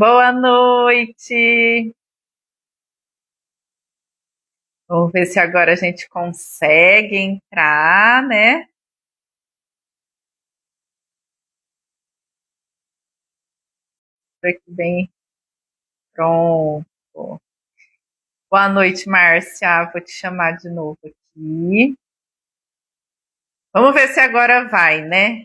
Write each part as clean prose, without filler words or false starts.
Boa noite. Vamos ver se agora a gente consegue entrar, né? Aqui bem pronto. Boa noite, Márcia. Vou te chamar de novo aqui. Vamos ver se agora vai, né?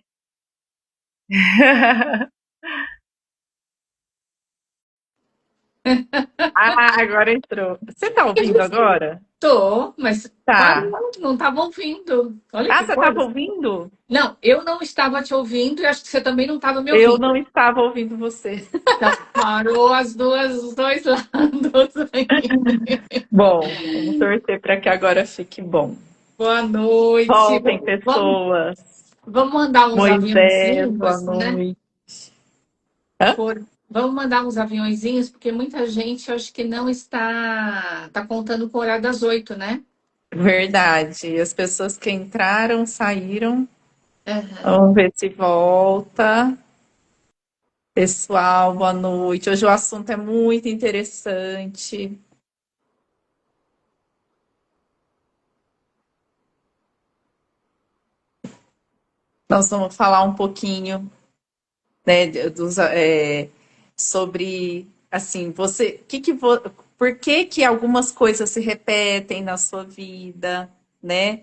Ah, agora entrou. Você tá ouvindo agora? Tô, mas Tá. parou, não estava ouvindo. Olha Ah, que você estava coisa. ouvindo? Não, eu não estava te ouvindo e acho que você também não estava me Eu ouvindo. não estava ouvindo você. Então, parou os dois lados aí. Bom, vamos torcer para que agora fique bom. Boa noite. Voltem, pessoas. Vamos mandar uns Moisés, boa aviãozinhos, né? noite. Hã? Vamos mandar uns aviãozinhos, porque muita gente acho que não está contando com o horário das 8, né? Verdade. As pessoas que entraram, saíram. Aham. Vamos ver se volta. Pessoal, boa noite. Hoje o assunto é muito interessante. Nós vamos falar um pouquinho, né, sobre, assim, por que que algumas coisas se repetem na sua vida, né?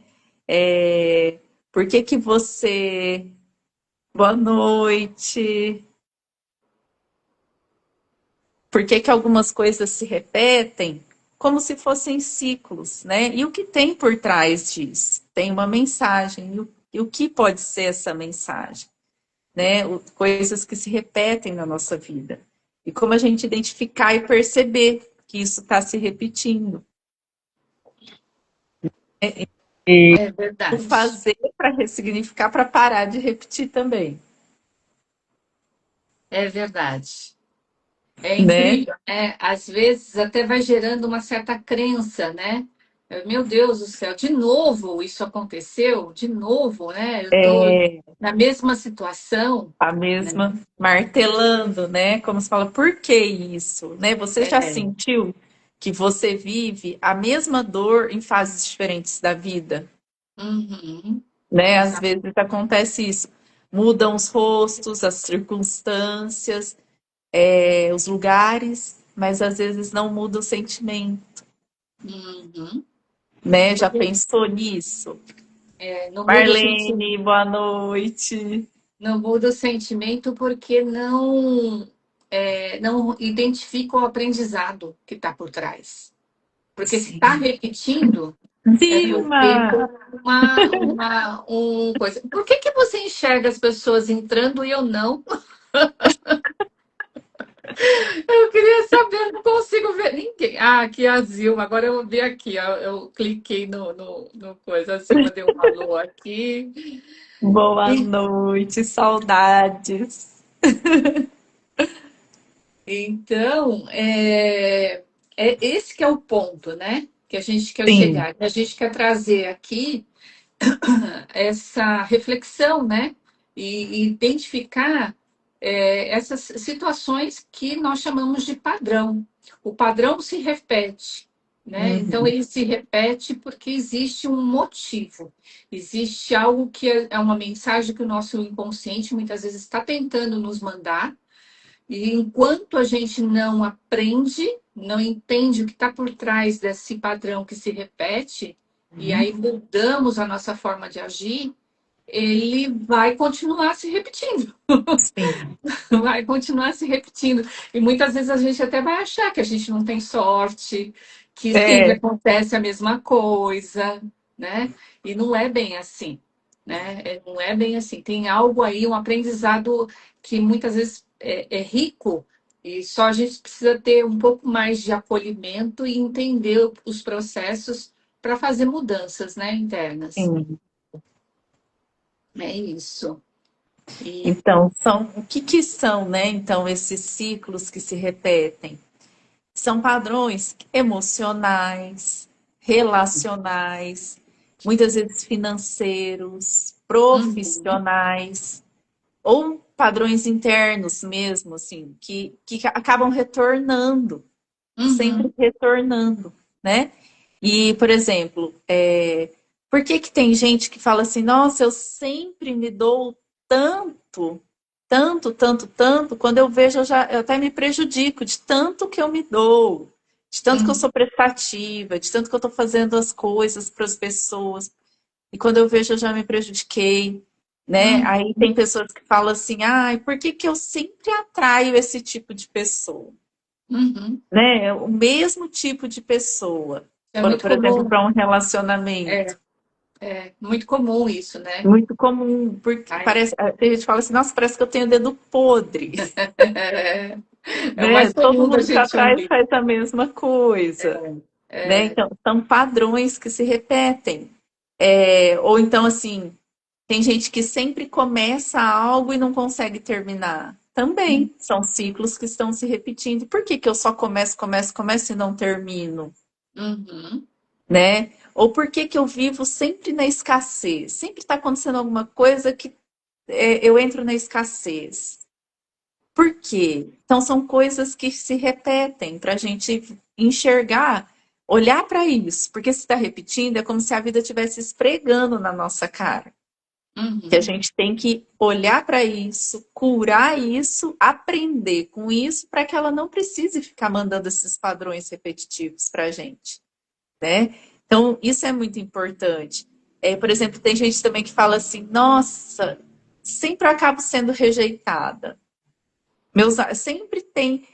É, por que que você... Boa noite. Por que que algumas coisas se repetem como se fossem ciclos, né? E o que tem por trás disso? Tem uma mensagem. E o que pode ser essa mensagem? Né? Coisas que se repetem na nossa vida. E como a gente identificar e perceber que isso está se repetindo. E É o verdade. fazer para ressignificar, para parar de repetir também. É verdade. É Né? incrível, né? Às vezes até vai gerando uma certa crença, né? Meu Deus do céu, de novo isso aconteceu? De novo, né? Eu estou É, na mesma situação, a né? mesma martelando, né? Como se fala, por que isso? Né? Você já É, sentiu que você vive a mesma dor em fases diferentes da vida? uhum, Né? Às exato. vezes acontece isso. Mudam os rostos, as circunstâncias, os lugares, mas às vezes não muda o sentimento. Uhum. Né? Já Porque pensou nisso? não muda o Marlene, sentimento, boa noite. não muda o sentimento porque não identifica o aprendizado que está por trás. Porque se está Sim. repetindo, é porque Vilma! um coisa. Por que que você enxerga as pessoas entrando e eu não? Eu queria saber, não consigo ver ninguém. Ah, aqui é a Zilma. Agora eu vi aqui, ó, eu cliquei no coisa. A Zilma deu um alô aqui. Boa E- noite, saudades. Então, esse que é o ponto, né? Que a gente quer Sim. chegar. A gente quer trazer aqui essa reflexão, né? E identificar essas situações que nós chamamos de padrão. O padrão se repete, né? Então Uhum. ele se repete porque existe um motivo, existe algo que é uma mensagem que o nosso inconsciente muitas vezes está tentando nos mandar, e enquanto a gente não aprende, não entende o que está por trás desse padrão que se repete, e aí mudamos a nossa forma de agir, ele vai continuar se repetindo, Sim. vai continuar se repetindo. E muitas vezes a gente até vai achar que a gente não tem sorte, que sempre É, acontece a mesma coisa, né? E não é bem assim, né? Não é bem assim. Tem algo aí, um aprendizado que muitas vezes é rico e só a gente precisa ter um pouco mais de acolhimento e entender os processos para fazer mudanças, né, internas. sim. É isso. E Então, o que que são, né? Então, esses ciclos que se repetem? São padrões emocionais, relacionais, muitas vezes financeiros, uhum, profissionais, ou padrões internos mesmo, assim, que acabam retornando, sempre Uhum. retornando, né? E, por exemplo, por que que tem gente que fala assim, nossa, eu sempre me dou tanto, tanto, tanto, tanto, quando eu vejo eu até me prejudico de tanto que eu me dou, de tanto que eu Uhum. sou prestativa, de tanto que eu estou fazendo as coisas para as pessoas, e quando eu vejo eu já me prejudiquei, né? Uhum. Aí tem pessoas que falam assim, ai, por que que eu sempre atraio esse tipo de pessoa? Uhum. Né? O mesmo tipo de pessoa, É por, muito por exemplo, comum. para um relacionamento. É, é muito comum isso, né? Muito comum, porque Ai, parece, tem gente que fala assim, nossa, parece que eu tenho dedo podre, é, é o né? mais Todo comum da mundo que gente atrai ouvir. faz a mesma coisa, né? É, Então, são padrões que se repetem. Ou então, assim, tem gente que sempre começa algo e não consegue terminar. Também são ciclos que estão se repetindo. Por que que eu só começo, começo, começo e não termino? uhum. Né? Ou por que que eu vivo sempre na escassez? Sempre está acontecendo alguma coisa que eu entro na escassez. Por quê? Então são coisas que se repetem para a gente enxergar, olhar para isso, porque se está repetindo é como se a vida estivesse esfregando na nossa cara. Que a Uhum. gente tem que olhar para isso, curar isso, aprender com isso, para que ela não precise ficar mandando esses padrões repetitivos para a gente, né? Então, isso é muito importante. Por exemplo, tem gente também que fala assim: nossa, sempre eu acabo sendo rejeitada. Sempre tem.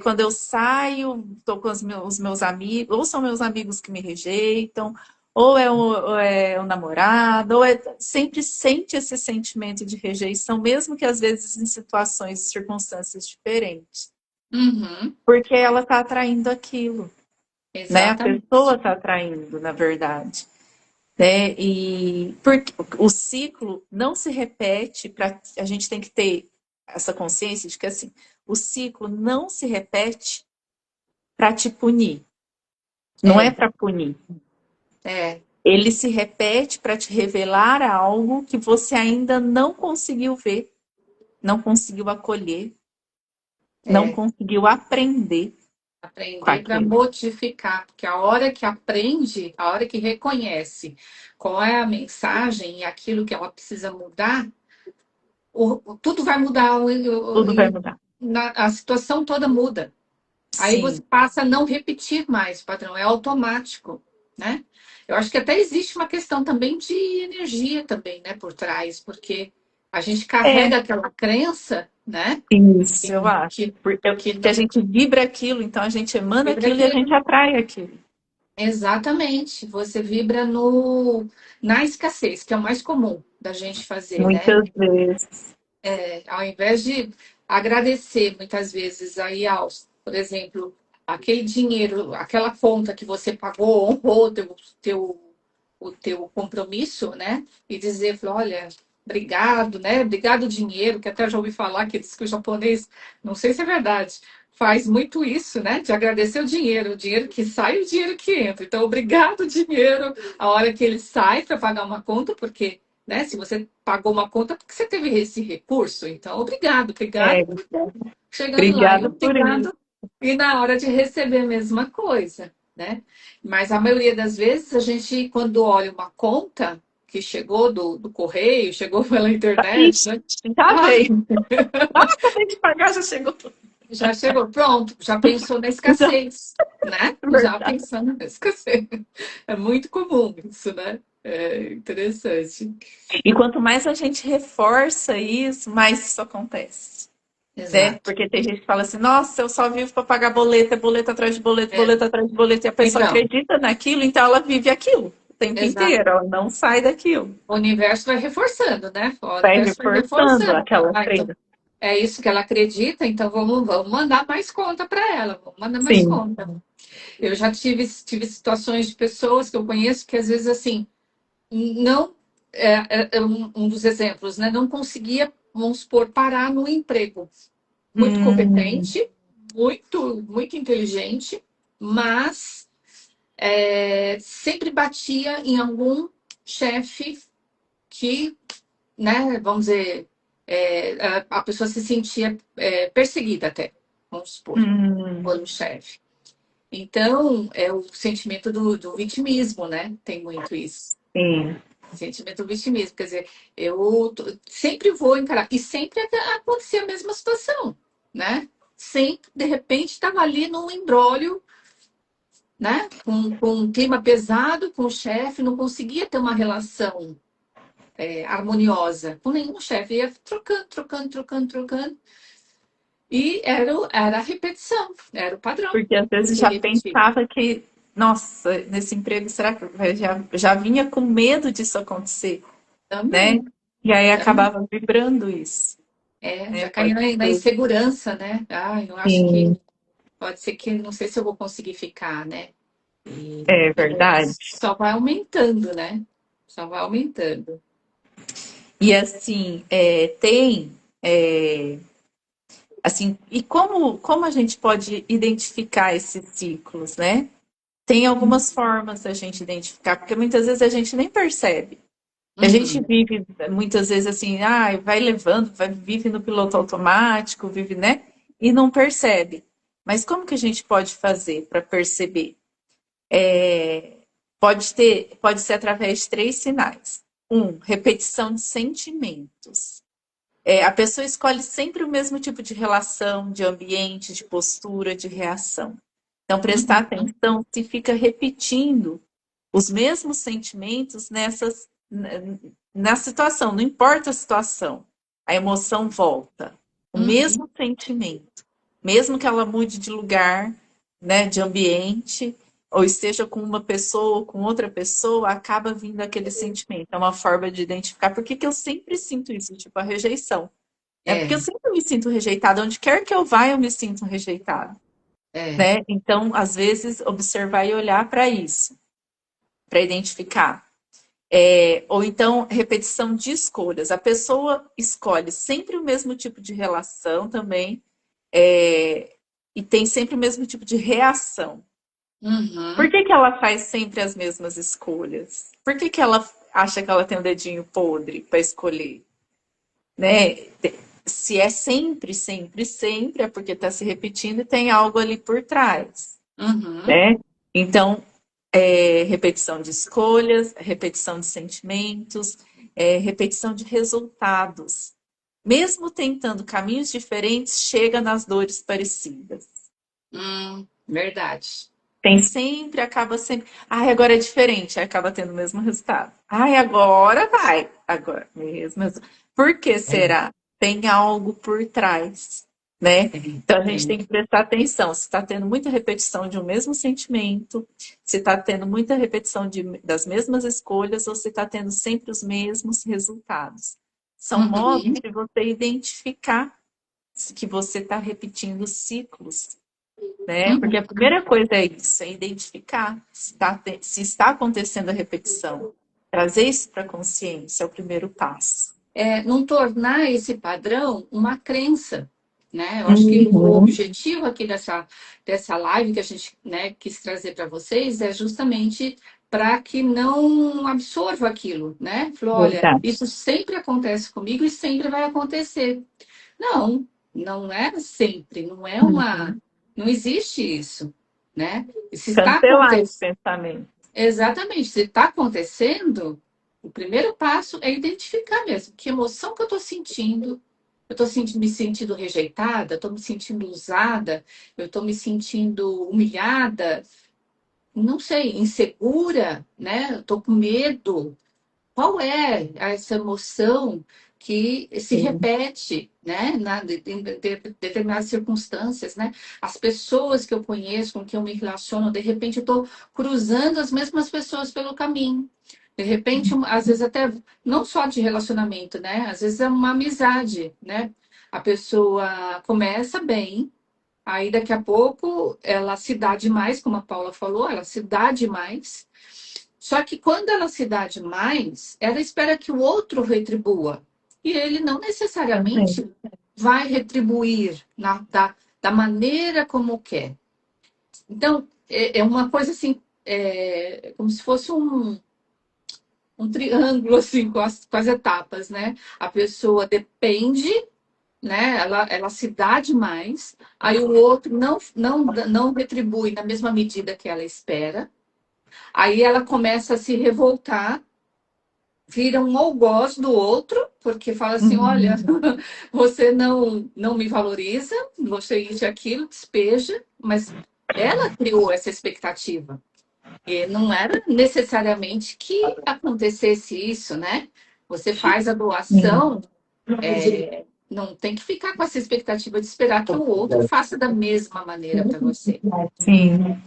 Quando eu saio, estou com os meus amigos, ou são meus amigos que me rejeitam, ou é o namorado, sempre sente esse sentimento de rejeição, mesmo que às vezes em situações e circunstâncias diferentes, Uhum. porque ela está atraindo aquilo, né? A pessoa Exatamente. está atraindo, na verdade. Né? E porque o ciclo não se repete, a gente tem que ter essa consciência de que assim, o ciclo não se repete para te punir, não é É, para punir. é, Ele se repete para te revelar algo que você ainda não conseguiu ver, não conseguiu acolher, não é. conseguiu aprender com Aprender para aquilo. modificar, porque a hora que aprende, a hora que reconhece qual é a mensagem e aquilo que ela precisa mudar, tudo vai mudar, Tudo vai mudar. a situação toda muda. Aí você Sim, passa a não repetir mais o padrão, é automático, né? Eu acho que até existe uma questão também de energia também, né, por trás, porque a gente é carrega aquela crença, né, isso, eu que, acho. que, que Porque a não gente vibra aquilo, então a gente emana vibra aquilo e a aquilo. gente atrai aquilo. Exatamente, você vibra no, na escassez, que é o mais comum da gente fazer, né? Muitas vezes. Ao invés de agradecer muitas vezes aí aos, por exemplo, aquele dinheiro, aquela conta que você pagou, honrou o teu compromisso, né? E dizer, olha, obrigado, né? Obrigado, dinheiro, que até já ouvi falar que diz que o japonês, não sei se é verdade, faz muito isso, né? De agradecer o dinheiro que sai e o dinheiro que entra. Então, obrigado, dinheiro, a hora que ele sai para pagar uma conta, porque né? Se você pagou uma conta, porque você teve esse recurso. Então, obrigado, É, obrigado por estar chegando lá. E obrigada por isso. obrigado. E na hora de receber a mesma coisa, né? Mas a maioria das vezes, a gente, quando olha uma conta que chegou do correio, chegou pela internet, Ixi, né? já Ah, veio. Ah, acabei de pagar, já chegou. já chegou, pronto, já pensou na Já, escassez, né? é Já verdade. pensando na escassez. É muito comum isso, né? É interessante. E quanto mais a gente reforça isso, mais isso acontece. Né? Exato. Porque tem gente que fala assim, nossa, eu só vivo para pagar boleto, é boleto atrás de boleto, É. boleto atrás de boleto, e a pessoa Então, acredita naquilo, então ela vive aquilo o tempo exato. inteiro, ela não sai daquilo. O universo vai reforçando, né? O Vai universo vai reforçando reforçando. aquela Então, crença. é isso que ela acredita, então vamos mandar mais conta para ela, vamos mandar mais Sim. conta. Eu já tive situações de pessoas que eu conheço que às vezes assim, não é um dos exemplos, né? Não conseguia, vamos supor, parar no emprego. Muito Hum, competente, muito inteligente, mas sempre batia em algum chefe que, né, vamos dizer, a pessoa se sentia perseguida até, vamos supor, Hum, por um chefe. Então, é o sentimento do vitimismo, né? Tem muito isso. sim. Sentimento do vitimismo. Quer dizer, sempre vou encarar. E sempre acontecia a mesma situação, né? Sempre, de repente, estava ali num imbróglio, né? Com um clima pesado com o chefe, não conseguia ter uma relação harmoniosa com nenhum chefe. Ia trocando, trocando, trocando, trocando. E era a repetição, era o padrão. Porque às vezes Se já repetir. pensava que, nossa, nesse emprego, será que já vinha com medo disso acontecer, né? Também, E aí também. acabava vibrando isso, Já né? caí Pode na ser. insegurança, né? Eu acho que Sim, pode ser que não sei se eu vou conseguir ficar, né? E, é e daí verdade. só vai aumentando, né? Só vai aumentando. E assim, assim, e como a gente pode identificar esses ciclos, né? Tem algumas formas da gente identificar, porque muitas vezes a gente nem percebe. A gente Uhum. vive muitas vezes assim, vai levando, vive no piloto automático, vive, né? E não percebe. Mas como que a gente pode fazer para perceber? Pode ser através de três sinais. Um, repetição de sentimentos. A pessoa escolhe sempre o mesmo tipo de relação, de ambiente, de postura, de reação. Então, prestar Uhum. atenção se fica repetindo os mesmos sentimentos na situação, não importa a situação, a emoção volta. O Uhum. mesmo sentimento, mesmo que ela mude de lugar, né, de ambiente, ou esteja com uma pessoa ou com outra pessoa, acaba vindo aquele sentimento. É uma forma de identificar. Por que que eu sempre sinto isso? Tipo, a rejeição. É porque eu É, sempre me sinto rejeitada. Onde quer que eu vá, eu me sinto rejeitada. é. Né? Então, às vezes, observar e olhar para isso, para identificar. Ou então, repetição de escolhas. A pessoa escolhe sempre o mesmo tipo de relação também, e tem sempre o mesmo tipo de reação. Por Uhum. que que ela faz sempre as mesmas escolhas? Por que que ela acha que ela tem o dedinho podre para escolher? Né? Se é sempre, sempre, sempre, é porque está se repetindo e tem algo ali por trás. Uhum. Né? Então, repetição de escolhas, repetição de sentimentos, repetição de resultados. Mesmo tentando caminhos diferentes, chega nas dores parecidas. Verdade. Tem sempre, acaba sempre. Ai, agora é diferente, aí acaba tendo o mesmo resultado. Ai, agora vai. Agora, mesmo. Por que É, será? Tem algo por trás, né? tem, Então a gente tem. tem que prestar atenção se está tendo muita repetição de um mesmo sentimento, se está tendo muita repetição das mesmas escolhas ou se está tendo sempre os mesmos resultados. São modos Uhum. de você identificar que você está repetindo ciclos, né? Porque Uhum. a primeira coisa é isso, é identificar se está acontecendo a repetição. Trazer isso para a consciência é o primeiro passo. Não tornar esse padrão uma crença, né? Eu acho que o Uhum. objetivo aqui dessa live que a gente, né, quis trazer para vocês é justamente para que não absorva aquilo, né? Falou, olha, Verdade. isso sempre acontece comigo e sempre vai acontecer. Não, não é sempre, não é uma, Uhum. não existe isso, né? E se está Cancelar esse acontecendo, pensamento. exatamente, se está acontecendo, o primeiro passo é identificar mesmo que emoção que eu estou sentindo. Eu estou me sentindo rejeitada, estou me sentindo usada, eu estou me sentindo humilhada, não sei, insegura, né? Estou com medo. Qual é essa emoção que se Sim. repete, né, em determinadas circunstâncias, né? As pessoas que eu conheço, com quem eu me relaciono, de repente eu estou cruzando as mesmas pessoas pelo caminho. De repente, às vezes até não só de relacionamento, né? Às vezes é uma amizade, né? A pessoa começa bem, aí daqui a pouco ela se dá demais, como a Paula falou, ela se dá demais. Só que quando ela se dá demais, ela espera que o outro retribua. E ele não Também. necessariamente vai retribuir da maneira como quer. Então, é uma coisa assim, como se fosse um triângulo assim com as etapas, né? A pessoa depende, né? Ela se dá demais, aí o outro não retribui na mesma medida que ela espera, aí ela começa a se revoltar, vira um algoz do outro, porque fala assim, olha, Uhum. você não me valoriza, você isso e aquilo, despeja, mas ela criou essa expectativa. E não era necessariamente que acontecesse isso, né? Você faz a Sim. doação, não tem que ficar com essa expectativa de esperar que o outro faça da mesma maneira para você. Sim.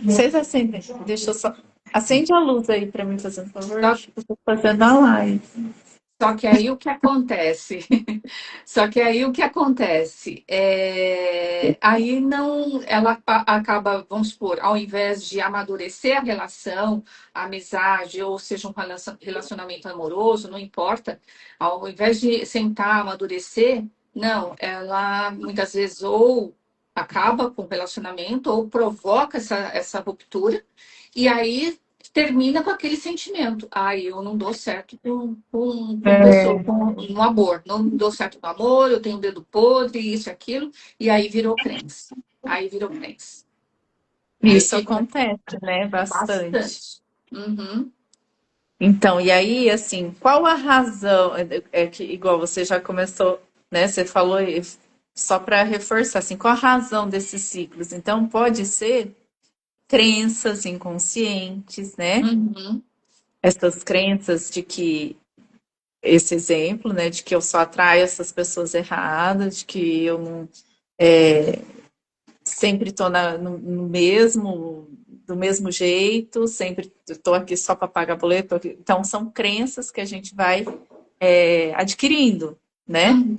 Vocês acendem? Deixa eu só. Acende a luz aí para mim, fazendo favor. Só Eu tô fazendo a live. Só que aí o que acontece? Só que aí o que acontece? Aí não, ela acaba, vamos supor, ao invés de amadurecer a relação, a amizade, ou seja, um relacionamento amoroso, não importa, ao invés de sentar, amadurecer, não, ela muitas vezes ou acaba com o relacionamento ou provoca essa ruptura, e aí termina com aquele sentimento. Ai, eu não dou certo com pessoa, É, com no amor. Não dou certo no amor, eu tenho um dedo podre, isso e aquilo. E aí virou crença. Aí virou crença. Aí isso fica acontece, né? Bastante. bastante. Uhum, Então, e aí, assim, qual a razão? É que, igual você já começou, né? Você falou só para reforçar, assim, qual a razão desses ciclos? Então, pode ser crenças inconscientes, né? uhum, Essas crenças de que esse exemplo, né, de que eu só atraio essas pessoas erradas, de que eu não sempre estou no mesmo, do mesmo jeito, sempre estou aqui só para pagar boleto. Então, são crenças que a gente vai adquirindo, né? uhum,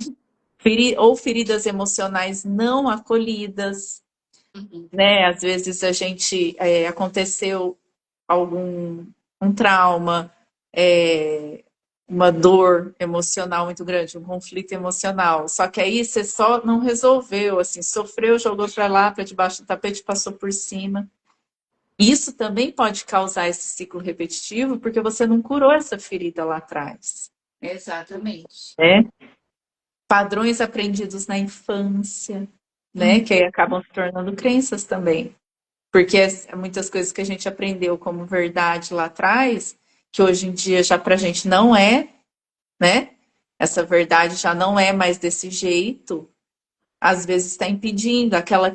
Ou feridas emocionais não acolhidas, uhum. né? Às vezes a gente aconteceu algum um trauma, é, uma dor emocional muito grande, um conflito emocional. Só que aí você só não resolveu, assim, sofreu, jogou para lá, para debaixo do tapete, passou por cima. Isso também pode causar esse ciclo repetitivo, porque você não curou essa ferida lá atrás, Exatamente. né? Padrões aprendidos na infância, né? Uhum, Que aí acabam se tornando crenças também. Porque muitas coisas que a gente aprendeu como verdade lá atrás, que hoje em dia já pra gente não é, né? Essa verdade já não é mais desse jeito, às vezes está impedindo aquelas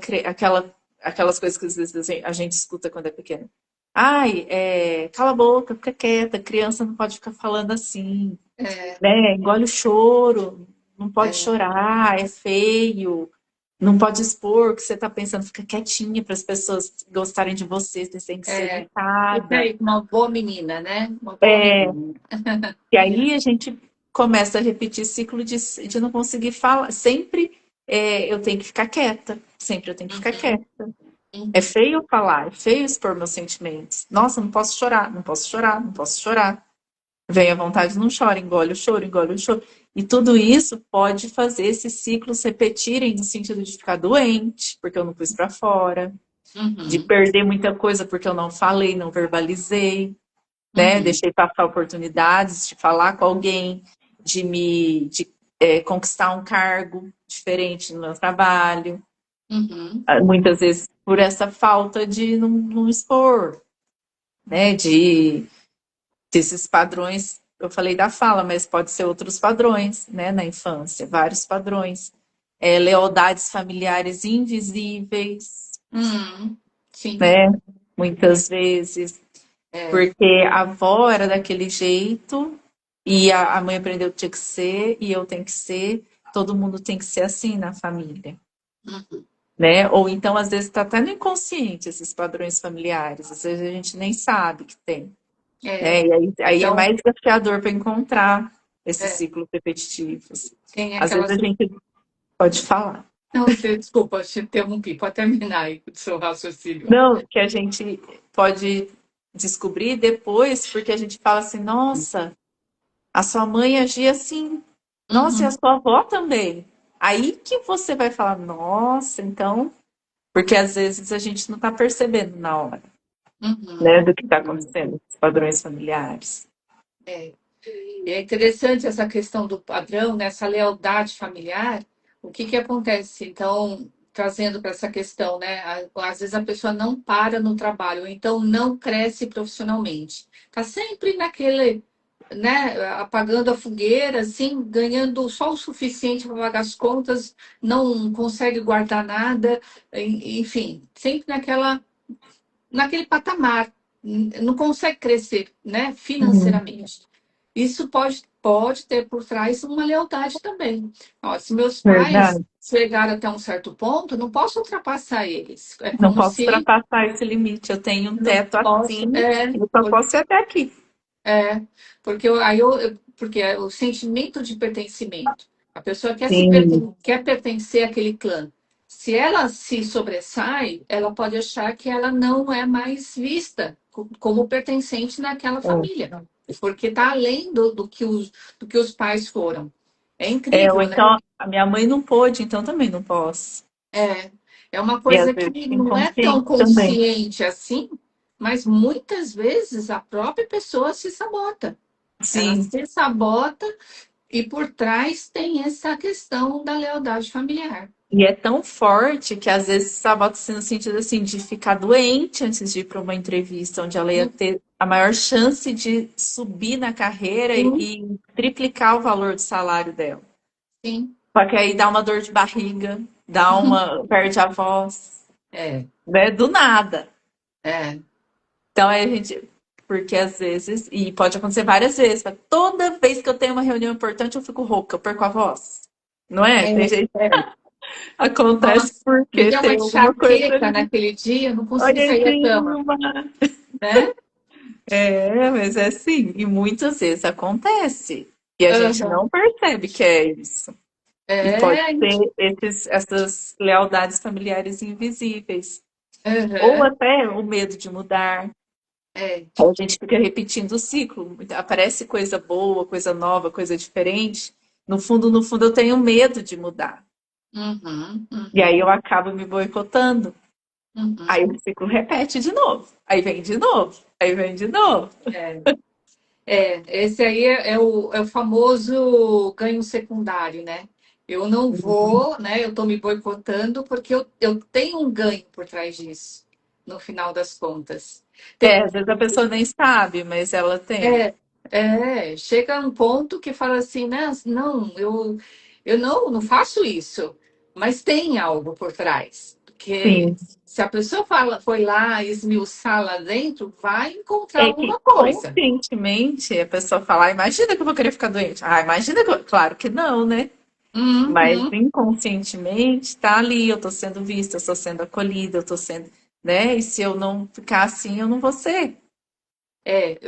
coisas que às vezes a gente escuta quando é pequeno. Ai, cala a boca, fica quieta, criança não pode ficar falando assim, é, né? Engole o choro, não pode é, chorar, é feio, não pode expor o que você está pensando, fica quietinha para as pessoas gostarem de você, você tem que ser é. Fica educada. aí, uma boa menina, né? Uma boa menina. E aí a gente começa a repetir ciclo de não conseguir falar. Sempre eu tenho que ficar quieta. Sempre eu tenho que ficar Uhum, quieta. É uhum. feio falar, é feio expor meus sentimentos. Nossa, não posso chorar, não posso chorar, não posso chorar. Vem a vontade, não chora, engole o choro, engole o choro. E tudo isso pode fazer esses ciclos repetirem no sentido de ficar doente, porque eu não pus para fora, de Uhum, perder muita coisa porque eu não falei, não verbalizei, né? uhum, Deixei passar oportunidades de falar com alguém, de conquistar um cargo diferente no meu trabalho. uhum. Muitas vezes por essa falta de não expor, né? Desses padrões, eu falei da fala, mas pode ser outros padrões, né? Na infância, vários padrões. Lealdades familiares invisíveis, Sim, né? Muitas vezes. é. Porque a avó era daquele jeito e a mãe aprendeu que tinha que ser e eu tenho que ser, todo mundo tem que ser assim na família, Uhum. né? Ou então, às vezes, está até no inconsciente esses padrões familiares, às vezes a gente nem sabe que tem, É. né? E aí é Então, mais desafiador para encontrar esses é, ciclos repetitivos. tem Às vezes aquelas. a gente pode falar. Não, desculpa, te interrompi, pode terminar aí o seu raciocínio. Não, que a gente pode descobrir depois, porque a gente fala assim, nossa, a sua mãe agia assim. Nossa, e a Uhum. sua avó também. Aí que você vai falar, nossa, então. Porque às vezes a gente não está percebendo na hora. né, Uhum, do que está uhum. acontecendo, os padrões familiares. É. E é interessante essa questão do padrão, nessa lealdade familiar. O que que acontece? Então, trazendo para essa questão, né? Às vezes a pessoa não para no trabalho, ou então não cresce profissionalmente. Está sempre naquele, né? Apagando a fogueira, assim, ganhando só o suficiente para pagar as contas, não consegue guardar nada, enfim, sempre naquele patamar, não consegue crescer, né? Uhum. Financeiramente. Isso pode ter por trás uma lealdade também. Ó, se meus pais Verdade. chegaram até um certo ponto, eu não posso ultrapassar eles. É Não como posso se ultrapassar esse limite. Eu tenho um não teto posso. assim, eu só posso ir até aqui. Porque porque é o sentimento de pertencimento. A pessoa Sim, quer pertencer àquele clã. Se ela se sobressai, ela pode achar que ela não é mais vista como pertencente naquela família, porque está além do que os pais foram. É ou incrível, né? então a minha mãe não pôde, então também não posso. É, é uma E às coisa vezes que não é tão inconsciente também. consciente assim, mas muitas vezes a própria pessoa se sabota. Ela Sim, se sabota. E por trás tem essa questão da lealdade familiar. e é tão forte que às vezes sabota-se no sentido assim de ficar doente antes de ir para uma entrevista, onde ela ia ter a maior chance de subir na carreira Sim, e triplicar o valor do salário dela. sim. Só que aí dá uma dor de barriga, perde a voz, É, né? Do nada. é, Então aí a gente, porque às vezes, e pode acontecer várias vezes, mas toda vez que eu tenho uma reunião importante eu fico rouca, eu perco a voz. Não é? é, Tem gente é. que acontece Nossa, me porque deu uma tem alguma coisa enxaqueca ali. naquele dia, eu não consegui Olha, sair da cama, Dilma. né? É, mas é assim, e muitas vezes acontece. E a gente Aham. não percebe que é isso. E pode É, ser essas lealdades familiares invisíveis. Ou aham, até o medo de mudar. é. A gente fica repetindo o ciclo. Aparece coisa boa, coisa nova, coisa diferente. No fundo, eu tenho medo de mudar. Uhum, E aí eu uhum, acabo me boicotando. Aí uhum. o ciclo repete de novo. Aí vem de novo. Aí vem de novo. É. Esse aí é o famoso ganho secundário, né? Eu não vou, né? Eu estou me boicotando porque eu tenho um ganho por trás disso, no final das contas. É, Tem, às vezes a pessoa nem sabe, mas ela tem. chega um ponto que fala assim, né? Não, eu não faço isso, mas tem algo por trás. Porque Sim. se a pessoa foi lá esmiuçar lá dentro, vai encontrar É que alguma coisa. conscientemente a pessoa fala, ah, imagina que eu vou querer ficar doente. Ah, imagina que eu... Claro que não, né? Mas Uhum. inconscientemente tá ali, eu tô sendo vista, eu tô sendo acolhida, eu tô sendo, né? E se eu não ficar assim, eu não vou ser.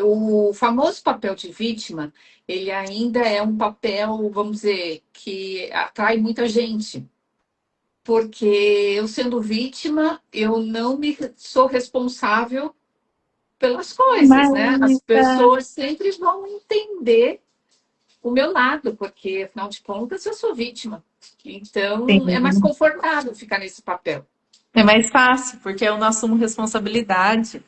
O famoso papel de vítima, ele ainda é um papel, vamos dizer, que atrai muita gente, porque eu sendo vítima, eu não me sou responsável pelas coisas, né? As Mas, pessoas sempre vão entender o meu lado, porque afinal de contas eu sou vítima. Então é mais sim, confortável ficar nesse papel. é mais fácil, porque eu não assumo responsabilidade,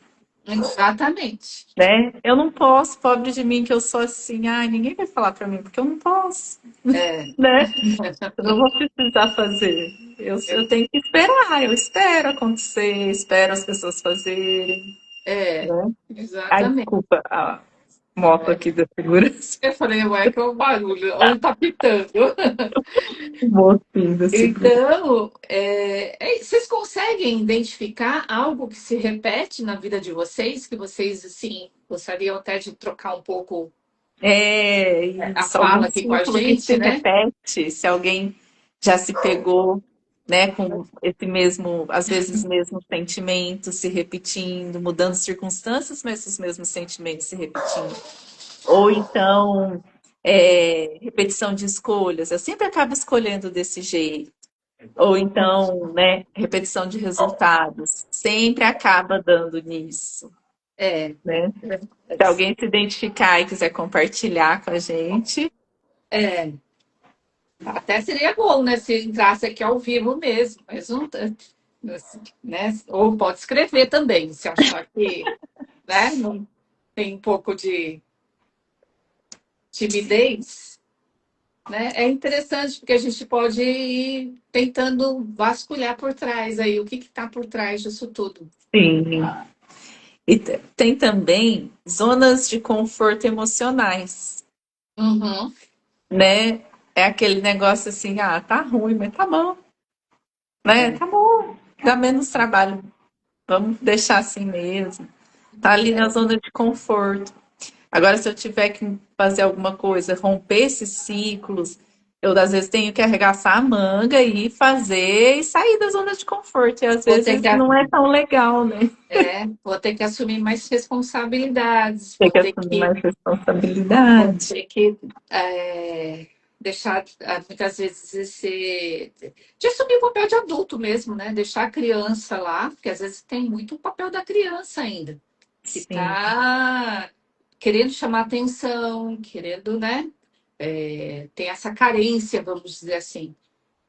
Exatamente. né? Eu não posso, pobre de mim, que eu sou assim, ai, ninguém vai falar pra mim, porque eu não posso, É, né? Eu não vou precisar fazer. Eu tenho que esperar, eu espero acontecer, espero as pessoas fazerem, é, né? Ai, exatamente. desculpa, a moto aqui da segurança. Eu falei, ué, que é o barulho, onde tá pitando? O mocinho da segurança. Então, vocês conseguem identificar algo que se repete na vida de vocês, que vocês, assim, gostariam até de trocar um pouco É a isso, algum fala aqui com a ciclo que se gente, né? repete, se alguém já se pegou, né, com esse mesmo, às vezes, mesmo sentimento se repetindo, mudando circunstâncias, mas os mesmos sentimentos se repetindo. Ou então, repetição de escolhas, eu sempre acabo escolhendo desse jeito. Ou então, né, repetição de resultados, sempre acaba dando nisso, É, né? Se alguém se identificar e quiser compartilhar com a gente, até seria bom, né, se entrasse aqui ao vivo mesmo, mas não, né? Ou pode escrever também, se achar que, né, não tem um pouco de timidez, né? É interessante porque a gente pode ir tentando vasculhar por trás aí, o que está por trás disso tudo. Sim. E tem também zonas de conforto emocionais, Uhum. né? É aquele negócio assim, ah, tá ruim, mas tá bom, né? É, Tá bom, dá menos trabalho, vamos deixar assim mesmo. Tá ali na é. zona de conforto. Agora, se eu tiver que fazer alguma coisa, romper esses ciclos, eu às vezes tenho que arregaçar a manga e fazer e sair da zona de conforto. E às Vou ter vezes que, não é tão legal, né? vou ter que assumir mais responsabilidades, Tem que assumir mais vou responsabilidade. ter que deixar, muitas vezes, de assumir o papel de adulto mesmo, né? Deixar a criança lá, porque às vezes tem muito o papel da criança ainda, que Sim, está querendo chamar atenção, querendo, né? Tem essa carência, vamos dizer assim.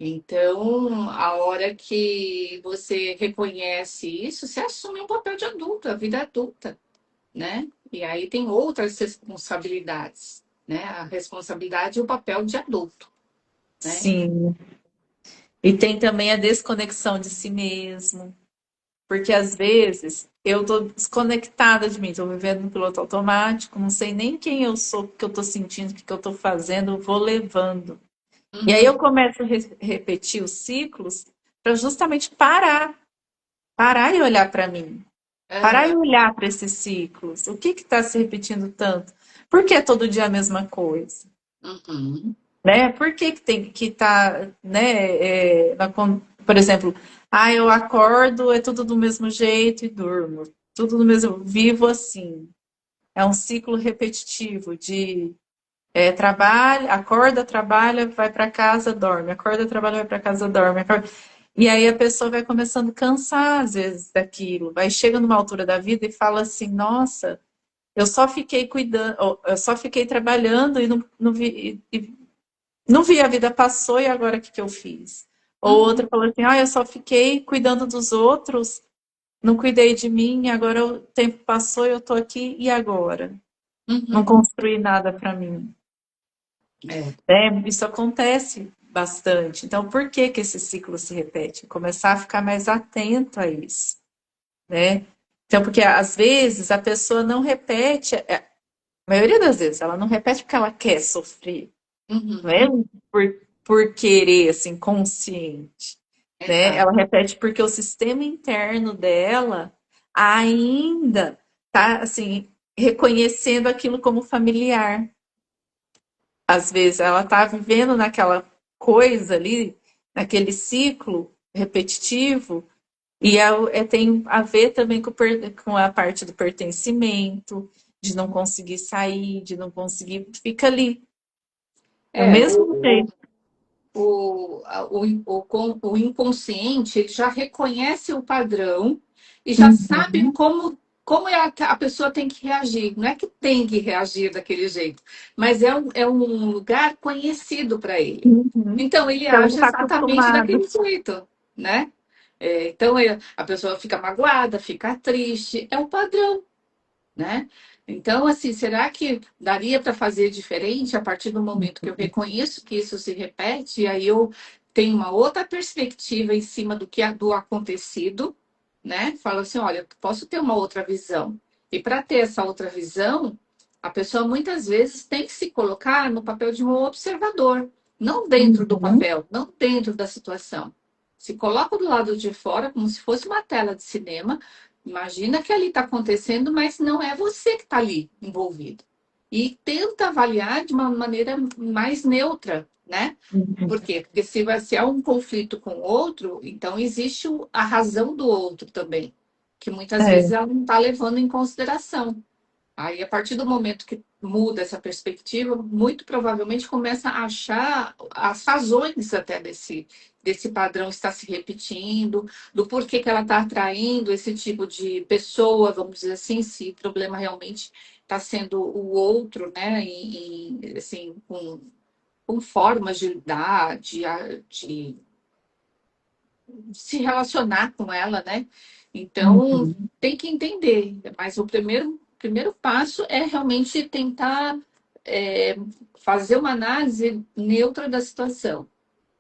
Então, a hora que você reconhece isso, você assume um papel de adulto, a vida adulta, né? E aí tem outras responsabilidades, né? A responsabilidade e o papel de adulto, né? sim. E tem também a desconexão de si mesmo. Porque às vezes eu tô desconectada de mim, tô vivendo no piloto automático, não sei nem quem eu sou, o que eu tô sentindo, o que eu tô fazendo, eu vou levando. E aí eu Uhum. começo a repetir os ciclos para justamente parar e olhar para mim, parar e Aham. olhar para esses ciclos. O que está se repetindo tanto? Por que é todo dia a mesma coisa? Uhum. Né? Por que, que tem que estar, né, por exemplo, ah, eu acordo, é tudo do mesmo jeito e durmo. Tudo do mesmo, vivo assim. É um ciclo repetitivo de trabalha, acorda, trabalha, vai para casa, dorme. Acorda, trabalha, vai para casa, dorme. E aí a pessoa vai começando a cansar, às vezes, daquilo. Vai chega numa altura da vida e fala assim, nossa, eu só fiquei cuidando, eu só fiquei trabalhando e não vi, não vi, a vida passou e agora o que, que eu fiz? Ou outra Uhum. falou assim, ah, eu só fiquei cuidando dos outros, não cuidei de mim, agora o tempo passou e eu tô aqui, e agora? Não Uhum. construí nada para mim. É. Isso acontece bastante. Então, por que que esse ciclo se repete? Começar a ficar mais atento a isso, né? Então, porque às vezes a pessoa não repete, a maioria das vezes, ela não repete porque ela quer sofrer, não é Uhum. por querer, assim, consciente, né? Exato. Ela repete porque o sistema interno dela ainda tá, assim, reconhecendo aquilo como familiar. Às vezes ela tá vivendo naquela coisa ali, naquele ciclo repetitivo, e tem a ver também com a parte do pertencimento, de não conseguir sair, de não conseguir, fica ali, do É, mesmo jeito. o inconsciente ele já reconhece o padrão e já sabe Uhum, como a pessoa tem que reagir. Não é que tem que reagir daquele jeito, mas é um lugar conhecido para ele. uhum. Então, ele Ela age está exatamente acostumada. daquele jeito, né? Então, a pessoa fica magoada, fica triste, é um padrão, né? Então, assim, será que daria para fazer diferente a partir do momento que eu reconheço que isso se repete e aí eu tenho uma outra perspectiva em cima do acontecido, né? Falo assim, olha, posso ter uma outra visão. E para ter essa outra visão, a pessoa muitas vezes tem que se colocar no papel de um observador, não dentro do Uhum, papel, não dentro da situação. Se coloca do lado de fora, como se fosse uma tela de cinema. Imagina que ali está acontecendo, mas não é você que está ali envolvido. E tenta avaliar de uma maneira mais neutra, né? uhum. Por quê? Porque se há um conflito com o outro, então existe a razão do outro também, que muitas vezes É, ela não está levando em consideração. Aí, a partir do momento que muda essa perspectiva, muito provavelmente começa a achar as razões até desse padrão estar se repetindo, do porquê que ela está atraindo esse tipo de pessoa, vamos dizer assim, se o problema realmente está sendo o outro, né? Assim, com formas de lidar, de se relacionar com ela, né? Então, Uhum. tem que entender. Mas o primeiro passo é realmente tentar é, fazer uma análise neutra da situação.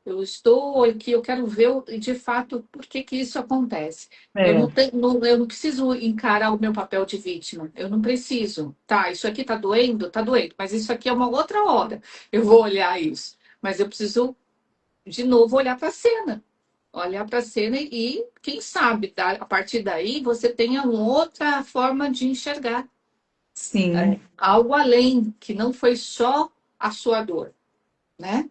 Eu estou aqui, eu quero ver de fato por que que isso acontece. Eu É, eu não preciso encarar o meu papel de vítima. Eu não preciso. Tá, isso aqui tá doendo? Tá doendo. Mas isso aqui é uma outra hora. Eu vou olhar isso. Mas eu preciso, de novo, olhar para a cena e, quem sabe, a partir daí você tenha uma outra forma de enxergar, sim. algo além, que não foi só a sua dor, né?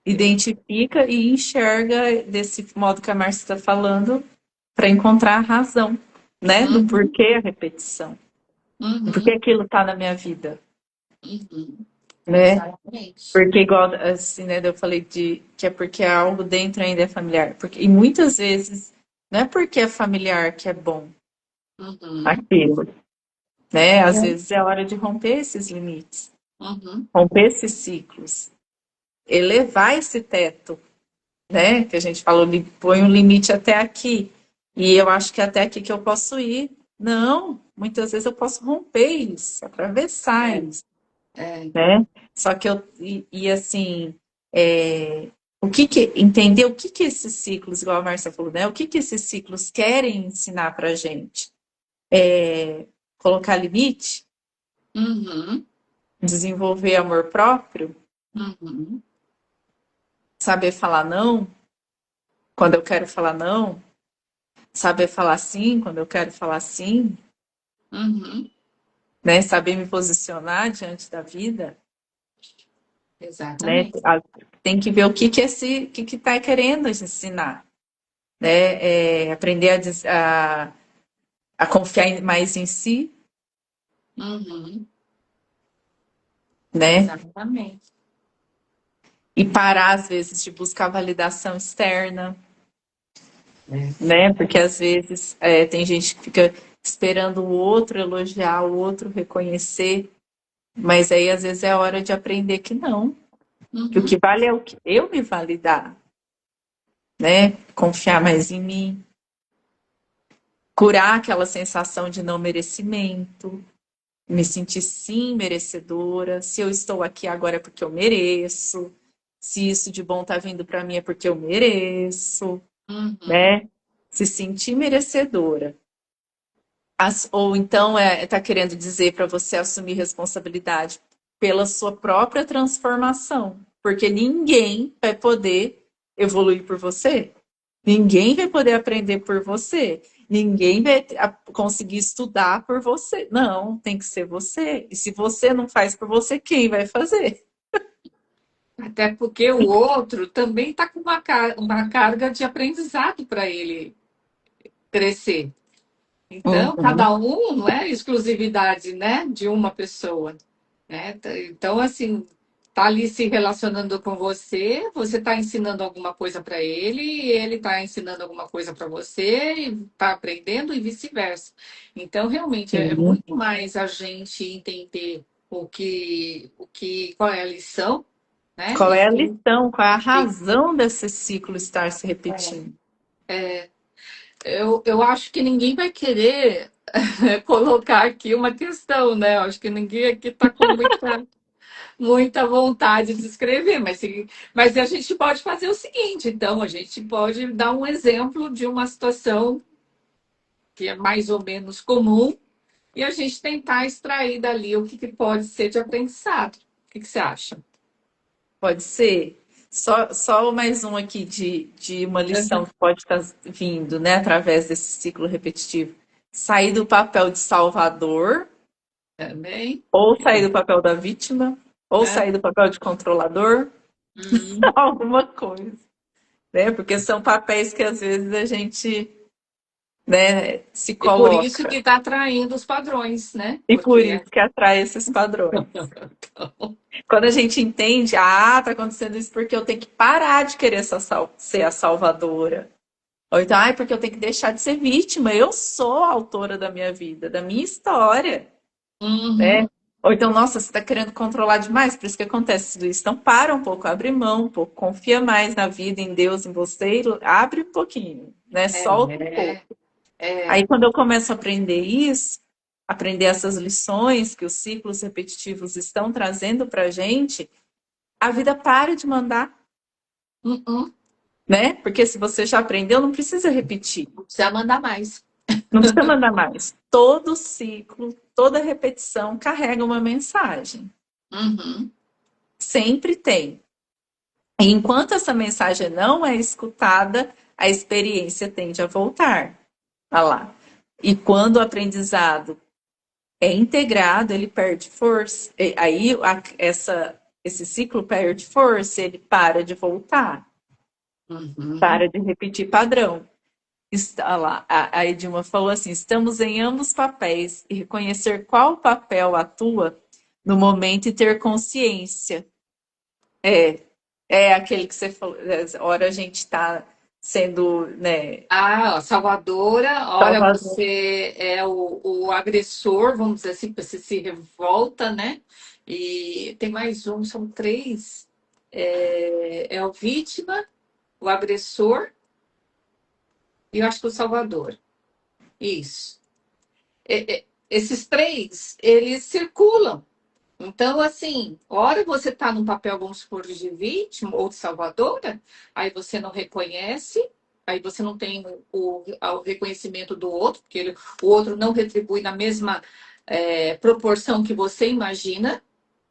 Identifica e enxerga desse modo que a Márcia está falando para encontrar a razão, né? Do Uhum, porquê a repetição. Do porquê uhum, aquilo está na minha vida, uhum. né? Exatamente. Porque igual assim, né, eu falei de que é porque é algo dentro ainda é familiar. Porque, e muitas vezes não é porque é familiar que é bom Uhum, aquilo, né? Às é, vezes é hora de romper esses limites, uhum, romper esses ciclos, elevar esse teto, né? Que a gente falou, põe um limite até aqui. E eu acho que é até aqui que eu posso ir. Não, muitas vezes eu posso romper isso, atravessar é, isso, é, né? Só que assim, o que entender o que esses ciclos, igual a Marcia falou, né? O que esses ciclos querem ensinar pra gente? Colocar limite, uhum, desenvolver amor próprio, uhum, saber falar não quando eu quero falar não, saber falar sim quando eu quero falar sim, uhum, né? Saber me posicionar diante da vida, né? exatamente. Tem que ver o que que está querendo ensinar, né? Aprender a confiar mais em si, Uhum, né? exatamente. E parar às vezes de buscar validação externa, É. né? Porque às vezes tem gente que fica esperando o outro elogiar, o outro reconhecer, mas aí às vezes é hora de aprender que não, que o que Uhum, vale é o que eu me validar, né? Confiar mais em mim, curar aquela sensação de não merecimento, me sentir sim merecedora. Se eu estou aqui agora é porque eu mereço. Se isso de bom tá vindo para mim é porque eu mereço, uhum, né? Se sentir merecedora. Ou então tá querendo dizer para você assumir responsabilidade pela sua própria transformação, porque ninguém vai poder evoluir por você. Ninguém vai poder aprender por você. Ninguém vai conseguir estudar por você. Não, tem que ser você. E se você não faz por você, quem vai fazer? até porque o outro também está com uma carga de aprendizado para ele crescer. Então, Uhum. cada um não é exclusividade, né, de uma pessoa, né? Então, assim, tá ali se relacionando com você, você está ensinando alguma coisa para ele, e ele está ensinando alguma coisa para você, e está aprendendo e vice-versa. Então, realmente, é Sim. muito mais a gente entender qual é a lição, né? Qual é a lição? Qual é a razão desse ciclo estar se É, repetindo? eu acho que ninguém vai querer colocar aqui uma questão, né? Eu acho que ninguém aqui está com muita vontade de escrever, mas a gente pode fazer o seguinte, então, a gente pode dar um exemplo de uma situação que é mais ou menos comum e a gente tentar extrair dali o que, que pode ser de aprendizado. O que, que você acha? Pode ser. Só mais um aqui de uma lição Uhum. que pode estar vindo, né, através desse ciclo repetitivo. Sair do papel de salvador, Também. ou sair do papel da vítima, ou Né? sair do papel de controlador, Hum. alguma coisa, né? Porque são papéis que às vezes a gente, né, se E por isso que coloca. está atraindo os padrões, né? E por Porque isso que atrai esses padrões. Quando a gente entende, tá acontecendo isso porque eu tenho que parar de querer ser a salvadora. Ou então, porque eu tenho que deixar de ser vítima. Eu sou a autora da minha vida, da minha história, né? Uhum. Ou então, nossa, você está querendo controlar demais, por isso que acontece tudo isso. Então, para um pouco, abre mão um pouco, confia mais na vida, em Deus, em você, e abre um pouquinho, né? Solta um pouco. É, é. Aí, quando eu começo a aprender isso, aprender essas lições que os ciclos repetitivos estão trazendo para a gente, a vida para de mandar, Uhum. né? Porque se você já aprendeu, não precisa repetir, Não precisa mandar mais. não precisa mandar mais. Todo ciclo, toda repetição carrega uma mensagem. Uhum. Sempre tem. E enquanto essa mensagem não é escutada, a experiência tende a voltar. Olha lá. E quando o aprendizado é integrado, ele perde força. E aí esse ciclo perde força, ele para de voltar, Uhum. para de repetir padrão. Está lá, a Edilma falou assim: estamos em ambos papéis e reconhecer qual papel atua no momento e ter consciência. É, é aquele que você falou, hora a gente está sendo, né, Ah, ó, salvadora, olha, salvador. você é o agressor, vamos dizer assim, você se revolta, né? E tem mais um, são três. É o vítima, o agressor e eu acho que o salvador. Isso. Esses três, eles circulam. Então, assim, hora você está num papel, vamos supor, de vítima ou de salvadora, aí você não reconhece, aí você não tem o reconhecimento do outro, porque o outro não retribui na mesma proporção que você imagina,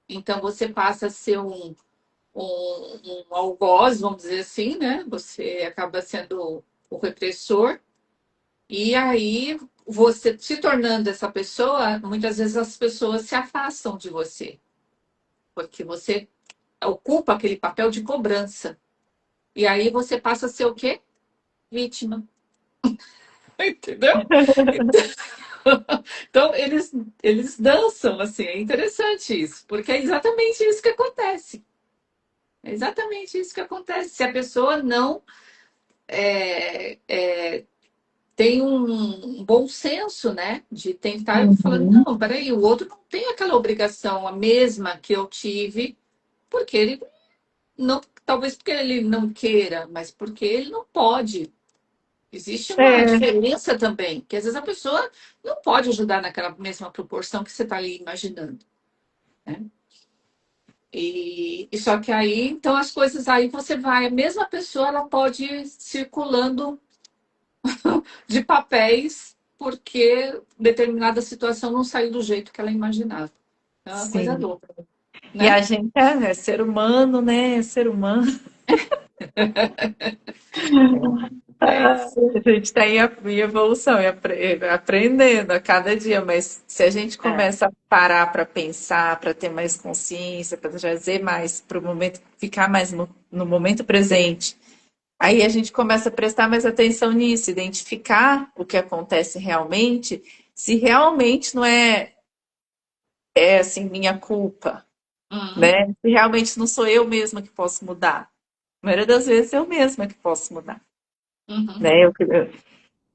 então você passa a ser um algoz, vamos dizer assim, né? Você acaba sendo o repressor, e aí você se tornando essa pessoa, muitas vezes as pessoas se afastam de você porque você ocupa aquele papel de cobrança. E aí você passa a ser o quê? Vítima. Entendeu? Então, eles dançam, assim, é interessante isso, porque é exatamente isso que acontece. É exatamente isso que acontece. Se a pessoa não tem um bom senso, né, de tentar falar, Uhum. não, peraí, o outro não tem aquela obrigação, a mesma que eu tive, porque ele não, talvez porque ele não queira, mas porque ele não pode. Existe uma É, diferença também, que às vezes a pessoa não pode ajudar naquela mesma proporção que você está ali imaginando, né? E só que aí, então as coisas aí você vai, a mesma pessoa ela pode ir circulando de papéis porque determinada situação não saiu do jeito que ela imaginava. É uma coisa sim. louca, E né? a gente é ser humano, né? É ser humano. É Ah, isso. a gente está em evolução, e aprendendo a cada dia, mas se a gente É. começa a parar para pensar, para ter mais consciência, para trazer mais para o momento, ficar mais no momento presente, aí a gente começa a prestar mais atenção nisso, identificar o que acontece realmente, se realmente não é assim minha culpa, Uhum, né? Se realmente não sou eu mesma que posso mudar. A maioria das vezes eu mesma que posso mudar, uhum, né?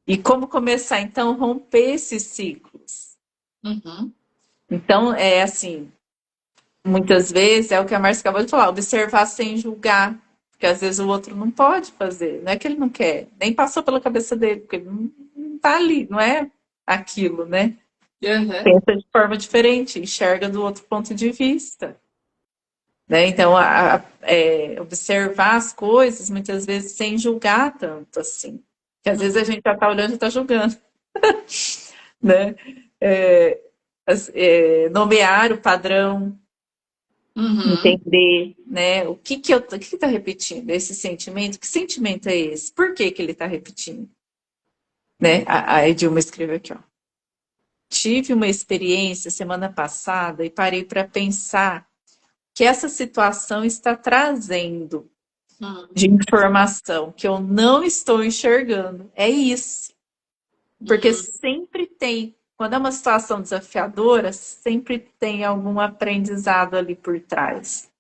E como começar, então, a romper esses ciclos? uhum. Então, é assim, muitas vezes é o que a Márcia acabou de falar, observar sem julgar, porque às vezes o outro não pode fazer, não é que ele não quer, nem passou pela cabeça dele, porque ele não tá ali, não é aquilo, né? Uhum. Pensa de forma diferente, enxerga do outro ponto de vista, né? Então, observar as coisas, muitas vezes, sem julgar tanto, assim. Que às vezes a gente já tá olhando e tá julgando, né? É, nomear o padrão, Uhum. entender, né? O que está repetindo? Esse sentimento? Que sentimento é esse? Por que que ele está repetindo? Né? A Edilma escreveu aqui, ó. Tive uma experiência semana passada e parei para pensar que essa situação está trazendo de Uhum. informação que eu não estou enxergando. É isso. Porque Uhum. sempre tem, quando é uma situação desafiadora, sempre tem algum aprendizado ali por trás,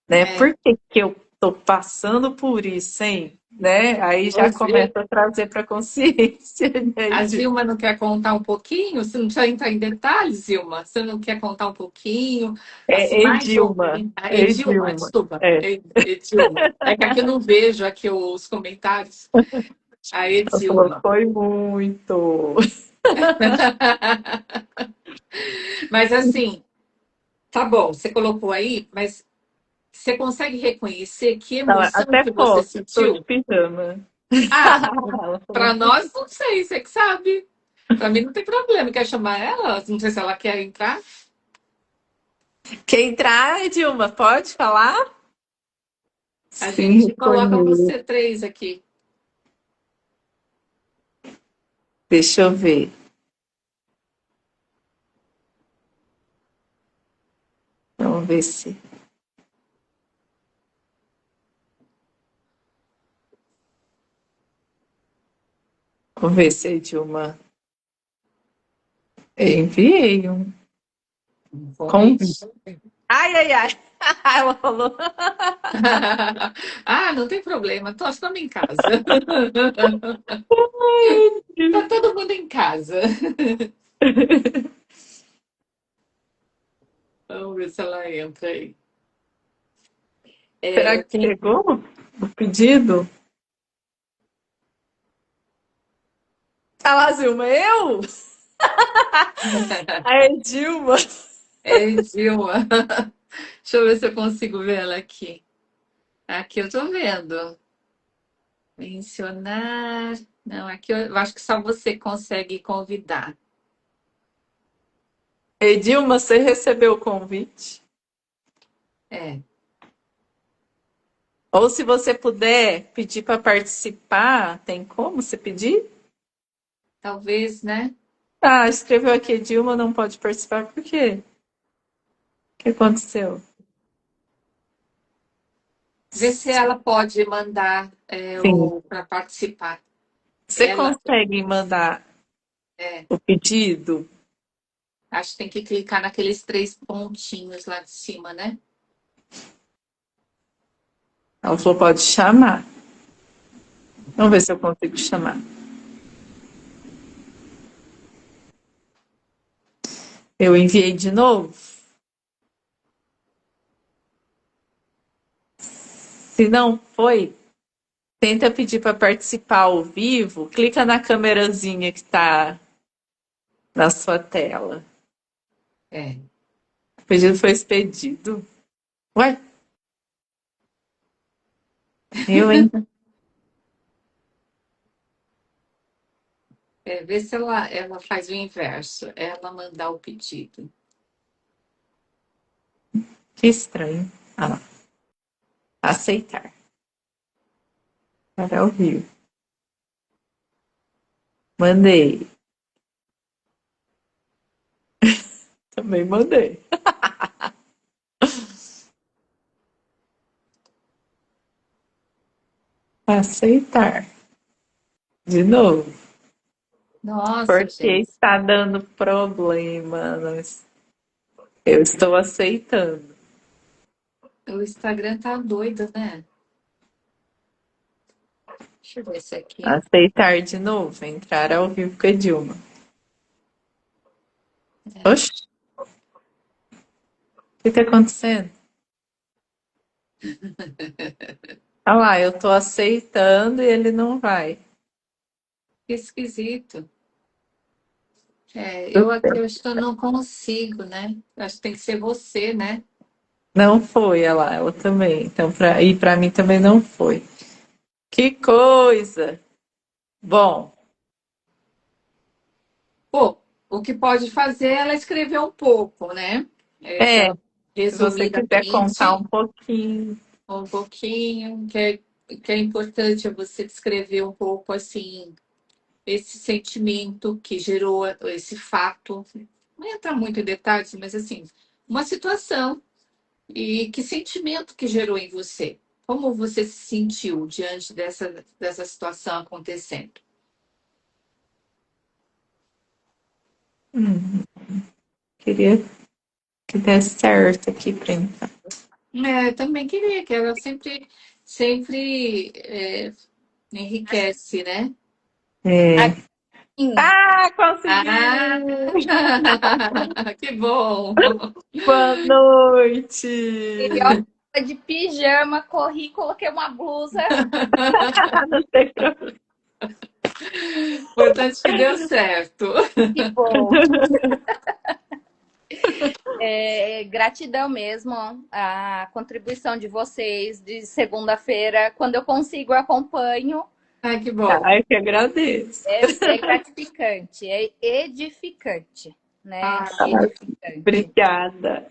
né? É, Por que que eu estou passando por isso, hein? né? Aí já Você, começa a trazer para a consciência, né, a Edil? Zilma não quer contar um pouquinho? Você não precisa entrar em detalhes, Zilma. Você não quer contar um pouquinho? Assim, É mais ou Edilma, menos. Ah, é Edilma, Edilma. desculpa. É. Edilma. É que aqui eu não vejo aqui os comentários. A Ela falou, Edilma. foi muito. Mas assim, tá bom, você colocou aí, mas você consegue reconhecer que Ela, emoção até que você posso, estou de sentiu? pijama. Ah, Ela falou, para nós não sei, você que sabe. Para mim não tem problema. Quer chamar ela? Não sei se ela quer entrar. quer entrar, Edilma? Pode falar? A Sim, gente coloca reconheço. você três aqui. Deixa eu ver. Vamos ver se. Vamos ver se a Edilma. Eu enviei um Um convite. convite. Ai, ai, ai. Ela falou. Ah, não tem problema. Estamos em casa. Tá todo mundo em casa. Vamos ver se ela entra aí. Será É, que tem... chegou o pedido? Ah lá, Zilma, eu? A Edilma. É, Dilma. Deixa eu ver se eu consigo ver ela aqui. Aqui eu tô vendo. Mencionar. Não, aqui eu acho que só você consegue convidar. Edilma, você recebeu o convite? É, Ou se você puder pedir para participar, tem como você pedir? talvez, né? Ah, escreveu aqui, Edilma não pode participar, por quê? O que aconteceu? Ver se ela pode mandar Sim. para participar. Você Ela, consegue mandar é, o pedido? acho que tem que clicar naqueles três pontinhos lá de cima, né? Ela falou, pode chamar. Vamos ver se eu consigo chamar. Eu enviei de novo. Se não foi, tenta pedir para participar ao vivo. Clica na câmerazinha que está na sua tela. É. O pedido foi expedido. Ué, eu, hein? Ver se ela faz o inverso, ela mandar o pedido. Que estranho. Ah, lá. Aceitar. Para ao vivo. Mandei. Também mandei. Aceitar. De novo. Nossa, Porque gente, está dando problema. Eu estou aceitando. o Instagram tá doido, né? Deixa eu ver esse aqui. Aceitar de novo. Entrar ao vivo com a Dilma. É, Oxe, o que está acontecendo? Ah lá, eu estou aceitando e ele não vai. que esquisito. Eu aqui eu acho que eu não consigo, né? Acho que tem que ser você, né? Não foi, olha lá, ela também. Então, e para mim também não foi. Que coisa! Bom, Pô, o que pode fazer é ela escrever um pouco, né? é, se você quiser contar um Resumidamente, pouquinho. um pouquinho, que é importante é você descrever um pouco assim esse sentimento que gerou esse fato. Não entra muito em detalhes, mas assim, uma situação e que sentimento que gerou em você. Como você se sentiu diante dessa situação acontecendo? Hum, queria que desse certo aqui para entrar. Também queria que ela sempre Enriquece, né? É. Assim, Ah, Ah, consegui! que bom! Boa e ó, noite! de pijama, corri, coloquei uma blusa, Não tem problema. Importante que deu certo. que bom. Gratidão mesmo a contribuição de vocês de segunda-feira. Quando eu consigo, eu acompanho. Ai, que bom. Ai, que agradeço. É gratificante, é edificante, né? Ah, Edificante. Obrigada.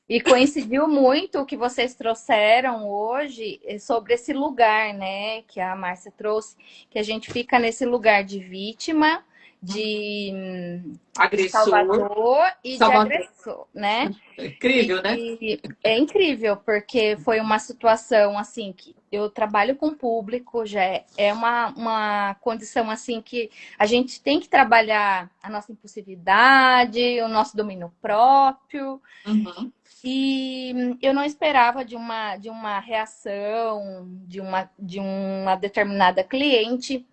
E coincidiu muito o que vocês trouxeram hoje sobre esse lugar, né? Que a Márcia trouxe, que a gente fica nesse lugar de vítima, de agressor. salvador e de Salvador. agressor, né? Incrível, né? E é incrível, porque foi uma situação assim que eu trabalho com público, já é uma condição assim que a gente tem que trabalhar a nossa impulsividade, o nosso domínio próprio. Uhum. E eu não esperava de uma reação de uma determinada cliente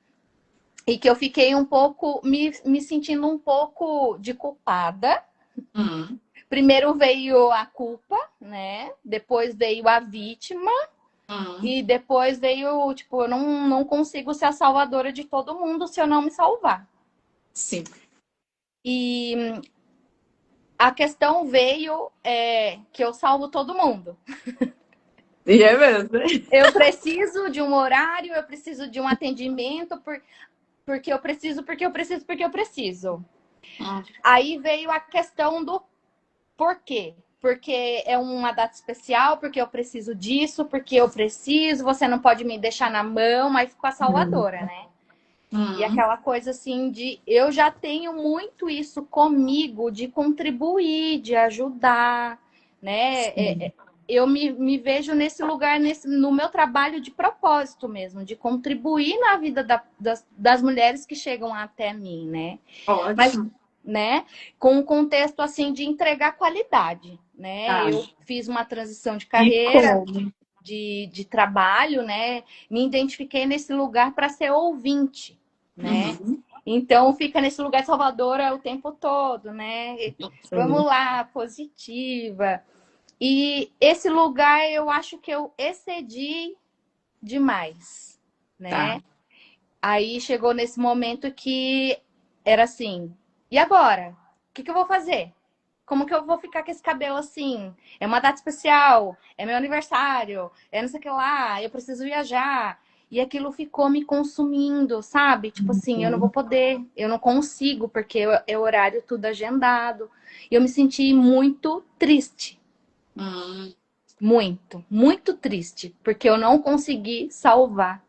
e que eu fiquei um pouco, me sentindo um pouco de culpada. Uhum. Primeiro veio a culpa, né? Depois veio a vítima. Uhum. E depois veio, tipo, eu não consigo ser a salvadora de todo mundo se eu não me salvar. Sim. E a questão veio que eu salvo todo mundo. E é mesmo, né? Eu preciso de um horário, eu preciso de um atendimento, porque eu preciso, porque eu preciso, porque eu preciso. Uhum. Aí veio a questão do porquê. Porque é uma data especial, porque eu preciso disso, porque eu preciso, você não pode me deixar na mão, mas ficou a salvadora, né? E Uhum. aquela coisa assim de eu já tenho muito isso comigo de contribuir, de ajudar, né? Eu me vejo nesse lugar, no meu trabalho de propósito mesmo, de contribuir na vida das mulheres que chegam até mim, né? Mas, Ótimo. né, com um contexto assim de entregar qualidade, né? Tá. Eu fiz uma transição de E carreira, como? de trabalho, né? Me identifiquei nesse lugar para ser ouvinte, né? Uhum. Então fica nesse lugar de salvadora o tempo todo, né? Vamos Sim. lá, positiva. E esse lugar eu acho que eu excedi demais, Tá. né? Aí chegou nesse momento que era assim, e agora? O que eu vou fazer? Como que eu vou ficar com esse cabelo assim? É uma data especial, é meu aniversário, é não sei o que lá, eu preciso viajar. E aquilo ficou me consumindo, sabe? Tipo assim, eu não vou poder, eu não consigo, porque é horário tudo agendado. E eu me senti muito triste. Uhum. Muito, muito triste, porque eu não consegui salvar,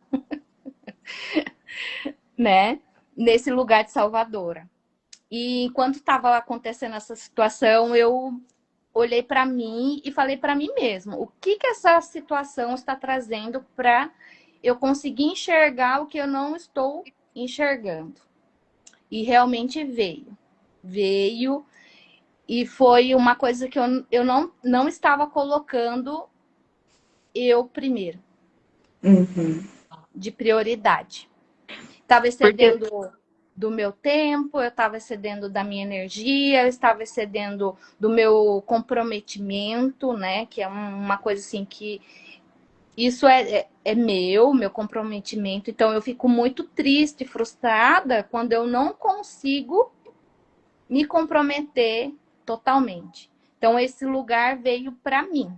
né? Nesse lugar de salvadora. E enquanto estava acontecendo essa situação, eu olhei para mim e falei para mim mesmo, o que essa situação está trazendo para eu conseguir enxergar o que eu não estou enxergando. E realmente veio. Veio e foi uma coisa que eu não estava colocando eu primeiro, Uhum. de prioridade. Estava Porque excedendo do meu tempo, eu estava excedendo da minha energia, eu estava excedendo do meu comprometimento, né? Que é uma coisa assim que isso é meu comprometimento. Então eu fico muito triste, frustrada quando eu não consigo me comprometer totalmente. Então esse lugar veio para mim.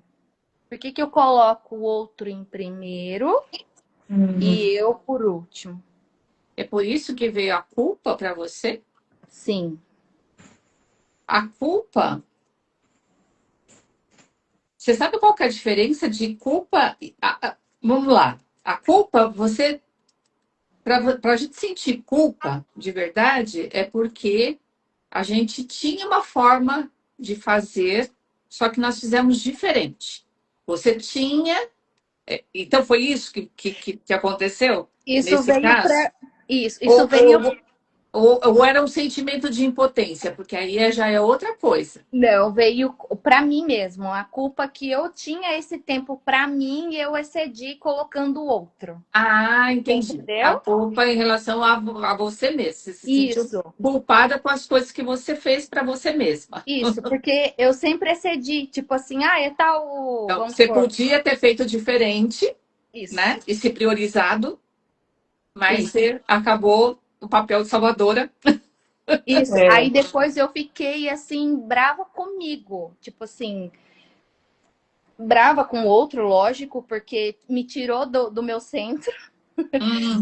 Por que eu coloco o outro em primeiro uhum. e eu por último? É por isso que veio a culpa para você? Sim. A culpa. Você sabe qual que é a diferença de culpa? Vamos lá. A culpa, você. Para a gente sentir culpa de verdade, é porque a gente tinha uma forma de fazer, só que nós fizemos diferente. Você tinha. Então foi isso que aconteceu Isso nesse veio caso? para isso Ou, veio ou, Ou era um sentimento de impotência, porque aí já é outra coisa. Não, veio para mim mesmo. A culpa que eu tinha esse tempo para mim, eu excedi colocando o outro. Ah, entendi. A Entendeu? culpa em relação a você mesma. Você se sentiu Isso, culpada com as coisas que você fez para você mesma. isso, porque eu sempre excedi, tipo assim, é tal, Então, vamos você supor, podia ter feito diferente, isso, né? E se priorizado, mas isso, você acabou o papel de salvadora. isso. É. Aí depois eu fiquei assim, brava comigo, tipo assim, brava com o outro, lógico, porque me tirou do meu centro,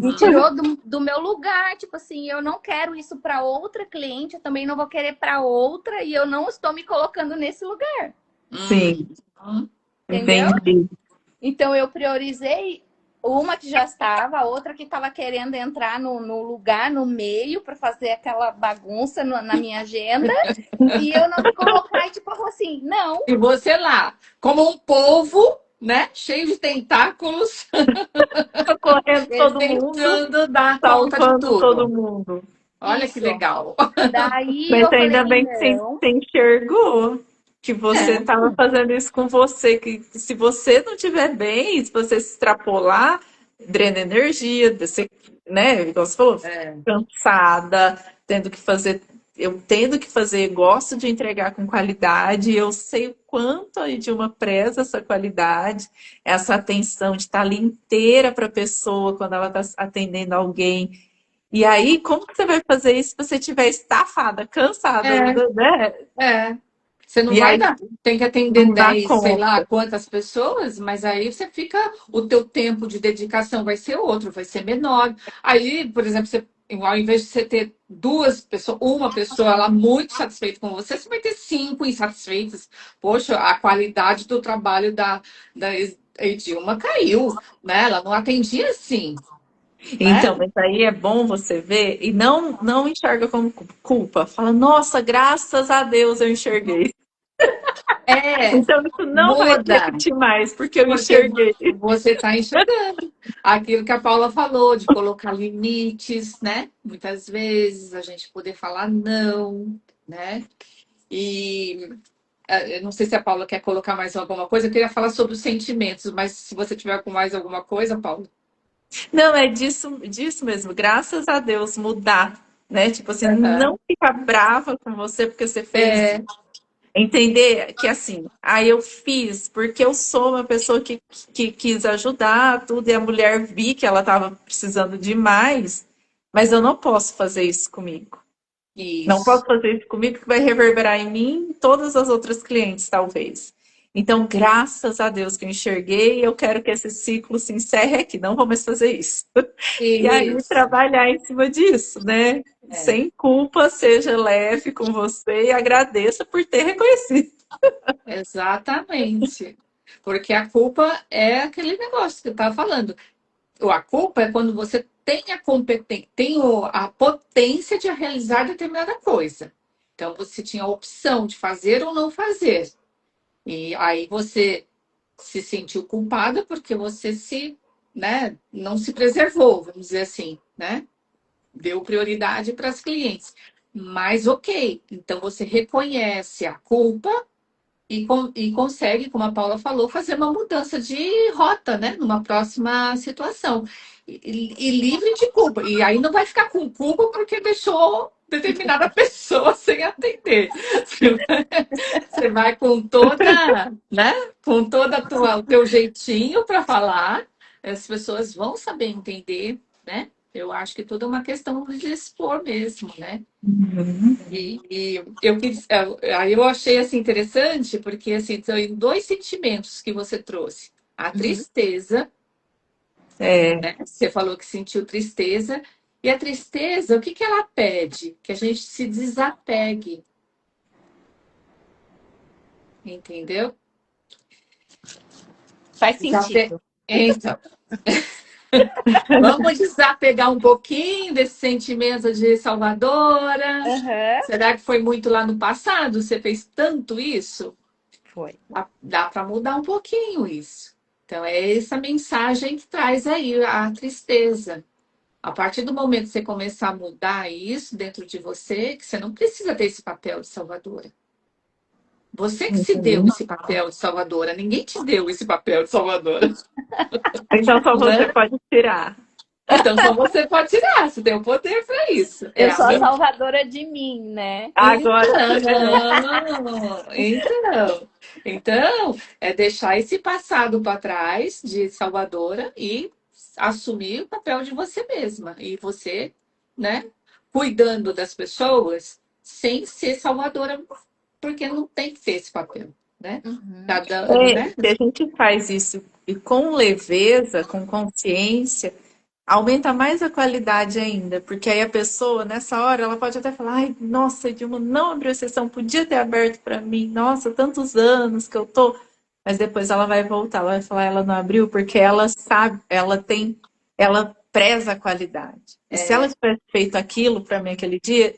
me Uhum. tirou do meu lugar. Tipo assim, eu não quero isso para outra cliente, eu também não vou querer para outra, e eu não estou me colocando nesse lugar, Sim, Uhum. entendeu? entendi. Então eu priorizei uma que já estava, a outra que estava querendo entrar no lugar, no meio, para fazer aquela bagunça na minha agenda, e eu não me colocar e tipo assim, não, E você lá, como um polvo, né? Cheio de tentáculos, Socorrendo todo mundo, tentando dar conta de salvando todo tudo. mundo. Olha que isso. legal. Daí Mas eu ainda falei, bem que não, você enxergou que você É, estava fazendo isso com você, que se você não estiver bem, se você se extrapolar, drena energia, você, né, igual você falou, é, cansada, tendo que fazer, eu tendo que fazer, gosto de entregar com qualidade, eu sei o quanto a Idilma preza essa qualidade, essa atenção de estar ali inteira para a pessoa quando ela está atendendo alguém. E aí, como que você vai fazer isso se você estiver estafada, cansada, é, né? é. Você não E vai aí dar. Tem que atender não dá 10, sei lá, conta. quantas pessoas, mas aí você fica, o teu tempo de dedicação vai ser outro, vai ser menor. Aí, por exemplo, você, ao invés de você ter duas pessoas, uma pessoa lá muito satisfeita com você, você vai ter cinco insatisfeitas. Poxa, a qualidade do trabalho da Edilma caiu, né? Ela não atendia assim, né? Então, mas aí é bom você ver e não enxerga como culpa. Fala, nossa, graças a Deus eu enxerguei. É, Então isso não vai se muda. repetir mais, porque eu Porque enxerguei. você está enxergando aquilo que a Paula falou, de colocar limites, né? Muitas vezes a gente poder falar não, né? E eu não sei se a Paula quer colocar mais alguma coisa, eu queria falar sobre os sentimentos, mas se você tiver com mais alguma coisa, Paula. Não, é disso mesmo, graças a Deus mudar, né? Tipo assim, Aham. não ficar brava com você porque você fez. É, Entender que assim, aí eu fiz porque eu sou uma pessoa que quis ajudar, tudo, e a mulher vi que ela estava precisando de mais, mas eu não posso fazer isso comigo. Não isso. posso fazer isso comigo que vai reverberar em mim e todas as outras clientes, talvez. Então, graças a Deus que eu enxerguei, eu quero que esse ciclo se encerre aqui, não vou mais fazer isso. E aí, Isso. trabalhar em cima disso, né? É, Sem culpa, seja leve com você e agradeça por ter reconhecido. exatamente. Porque a culpa é aquele negócio que eu estava falando. A culpa é quando você tem a competência, tem a potência de realizar determinada coisa. Então você tinha a opção de fazer ou não fazer. E aí você se sentiu culpada porque você né, não se preservou, vamos dizer assim, né? Deu prioridade para as clientes. Mas ok, então você reconhece a culpa e consegue, como a Paula falou, fazer uma mudança de rota, né? Numa próxima situação. E livre de culpa. E aí não vai ficar com culpa porque deixou determinada pessoa sem atender. Você vai com toda, né? Com toda o teu jeitinho para falar. As pessoas vão saber entender, né? Eu acho que tudo é uma questão de expor mesmo, né? E eu quis, aí eu achei assim interessante, porque assim, são dois sentimentos que você trouxe. A uhum. tristeza, É, né? Você falou que sentiu tristeza, e a tristeza, o que que ela pede? Que a gente se desapegue, entendeu? Faz Desape... sentido. Então, vamos desapegar um pouquinho desse sentimento de salvadora. Aham. Será que foi muito lá no passado? Você fez tanto isso? Foi. Dá para mudar um pouquinho isso. Então, é essa mensagem que traz aí a tristeza. A partir do momento que você começar a mudar isso dentro de você, que você não precisa ter esse papel de salvadora. Você que se deu Uhum. esse papel de salvadora, ninguém te deu esse papel de salvadora, Então só você né? pode tirar. Então só você pode tirar, você tem o poder para isso. É Eu a sou a mente. salvadora de mim, né? Agora, Então, é deixar esse passado para trás de salvadora e assumir o papel de você mesma. E você, né, cuidando das pessoas sem ser salvadora, porque não tem que ter esse papel, né? Uhum. Cada, né? se a gente faz isso e com leveza, com consciência, aumenta mais a qualidade ainda, porque aí a pessoa, nessa hora, ela pode até falar: ai, nossa, Dilma, não abriu exceção, podia ter aberto para mim, nossa, tantos anos que eu tô. Mas depois ela vai voltar, ela vai falar: ela não abriu porque ela sabe, ela preza a qualidade. E se ela tivesse feito aquilo para mim aquele dia,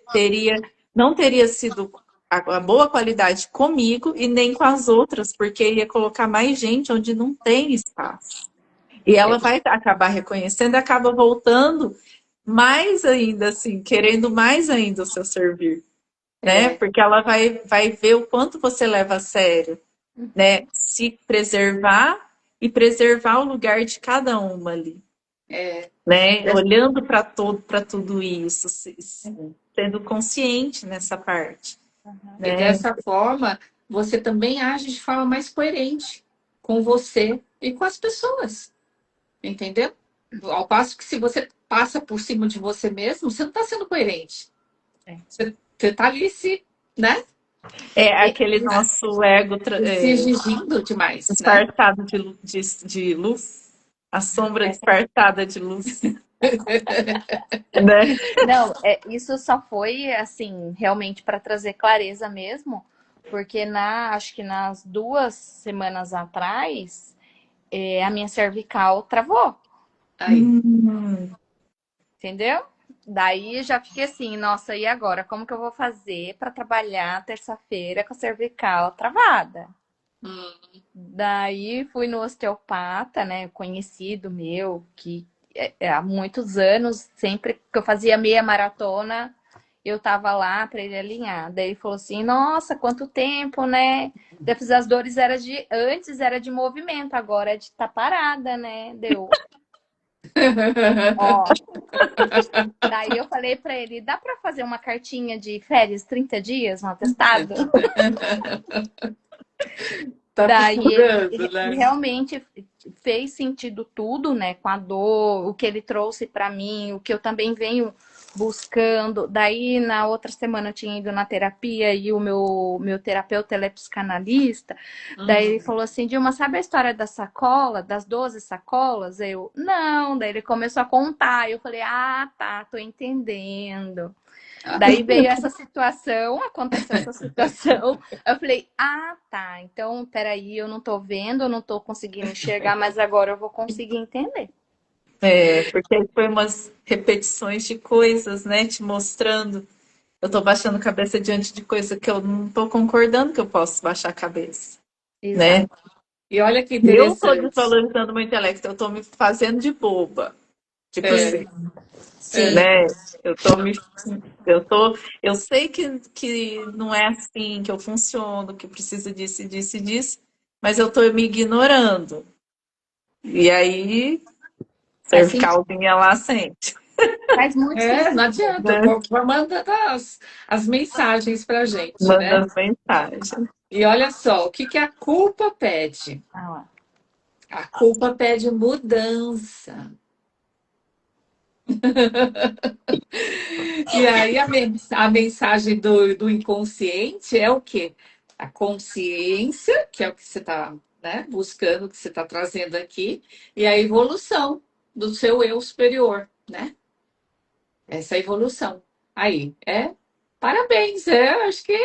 não teria sido a boa qualidade comigo e nem com as outras, porque ia colocar mais gente onde não tem espaço. E ela vai acabar reconhecendo e acaba voltando mais ainda, assim, querendo mais ainda o seu servir, né? É, Porque ela vai ver o quanto você leva a sério, né? Se preservar e preservar o lugar de cada uma ali, né? Olhando para tudo isso, sendo consciente nessa parte, e né? dessa forma, você também age de forma mais coerente com você e com as pessoas, entendeu? Ao passo que se você passa por cima de você mesmo, você não está sendo coerente. Você está ali se, né? É aquele nosso ego Se exigindo demais, né? disfarçado de luz, a sombra disfarçada de luz, né? Não, isso só foi assim, realmente para trazer clareza mesmo, porque acho que nas 2 semanas atrás, a minha cervical travou, Aí. entendeu? Daí já fiquei assim, nossa, e agora? Como que eu vou fazer para trabalhar terça-feira com a cervical travada? Hum, Daí fui no osteopata, né, conhecido meu, que há muitos anos, sempre que eu fazia meia maratona, eu tava lá para ele alinhar. Daí ele falou assim: "Nossa, quanto tempo, né? Daí eu fiz as dores antes era de movimento, agora é de estar parada, né?" Deu. Ó, daí eu falei para ele: "Dá para fazer uma cartinha de férias 30 dias, um atestado?" tá Daí precisando, ele né? realmente fez sentido tudo, né? Com a dor, o que ele trouxe para mim, o que eu também venho buscando. Daí na outra semana eu tinha ido na terapia e o meu terapeuta ele é psicanalista. Daí ele falou assim: Dilma, sabe a história da sacola, das 12 sacolas? Eu, não. Daí ele começou a contar. Eu falei: ah, tá, tô entendendo. Daí veio essa situação, aconteceu essa situação. Eu falei, ah, tá. Então, peraí, eu não tô vendo, eu não tô conseguindo enxergar, mas agora eu vou conseguir entender. Porque aí foi umas repetições de coisas, né? Te mostrando. Eu tô baixando a cabeça diante de coisa que eu não tô concordando que eu posso baixar a cabeça, né? Exato. E olha que Eu tô interessante. desvalorizando o meu intelecto, eu tô me fazendo de boba, tipo É, assim, Sim. né? Eu tô me, eu tô, eu sei que não é assim que eu funciono, que preciso disso, disso e disso, mas eu tô me ignorando. E aí, Faz sentido. cervicalzinha lá sente, Faz muito não sentido. adianta, o né? corpo vai mandando as mensagens pra gente, Manda né? as mensagens. E olha só, o que que a culpa pede? Ah lá. A culpa pede mudança. E aí a mensagem do inconsciente é o quê? A consciência, que é o que você está, né, buscando, que você está trazendo aqui, e a evolução do seu eu superior, né? Essa evolução. Aí, parabéns, acho que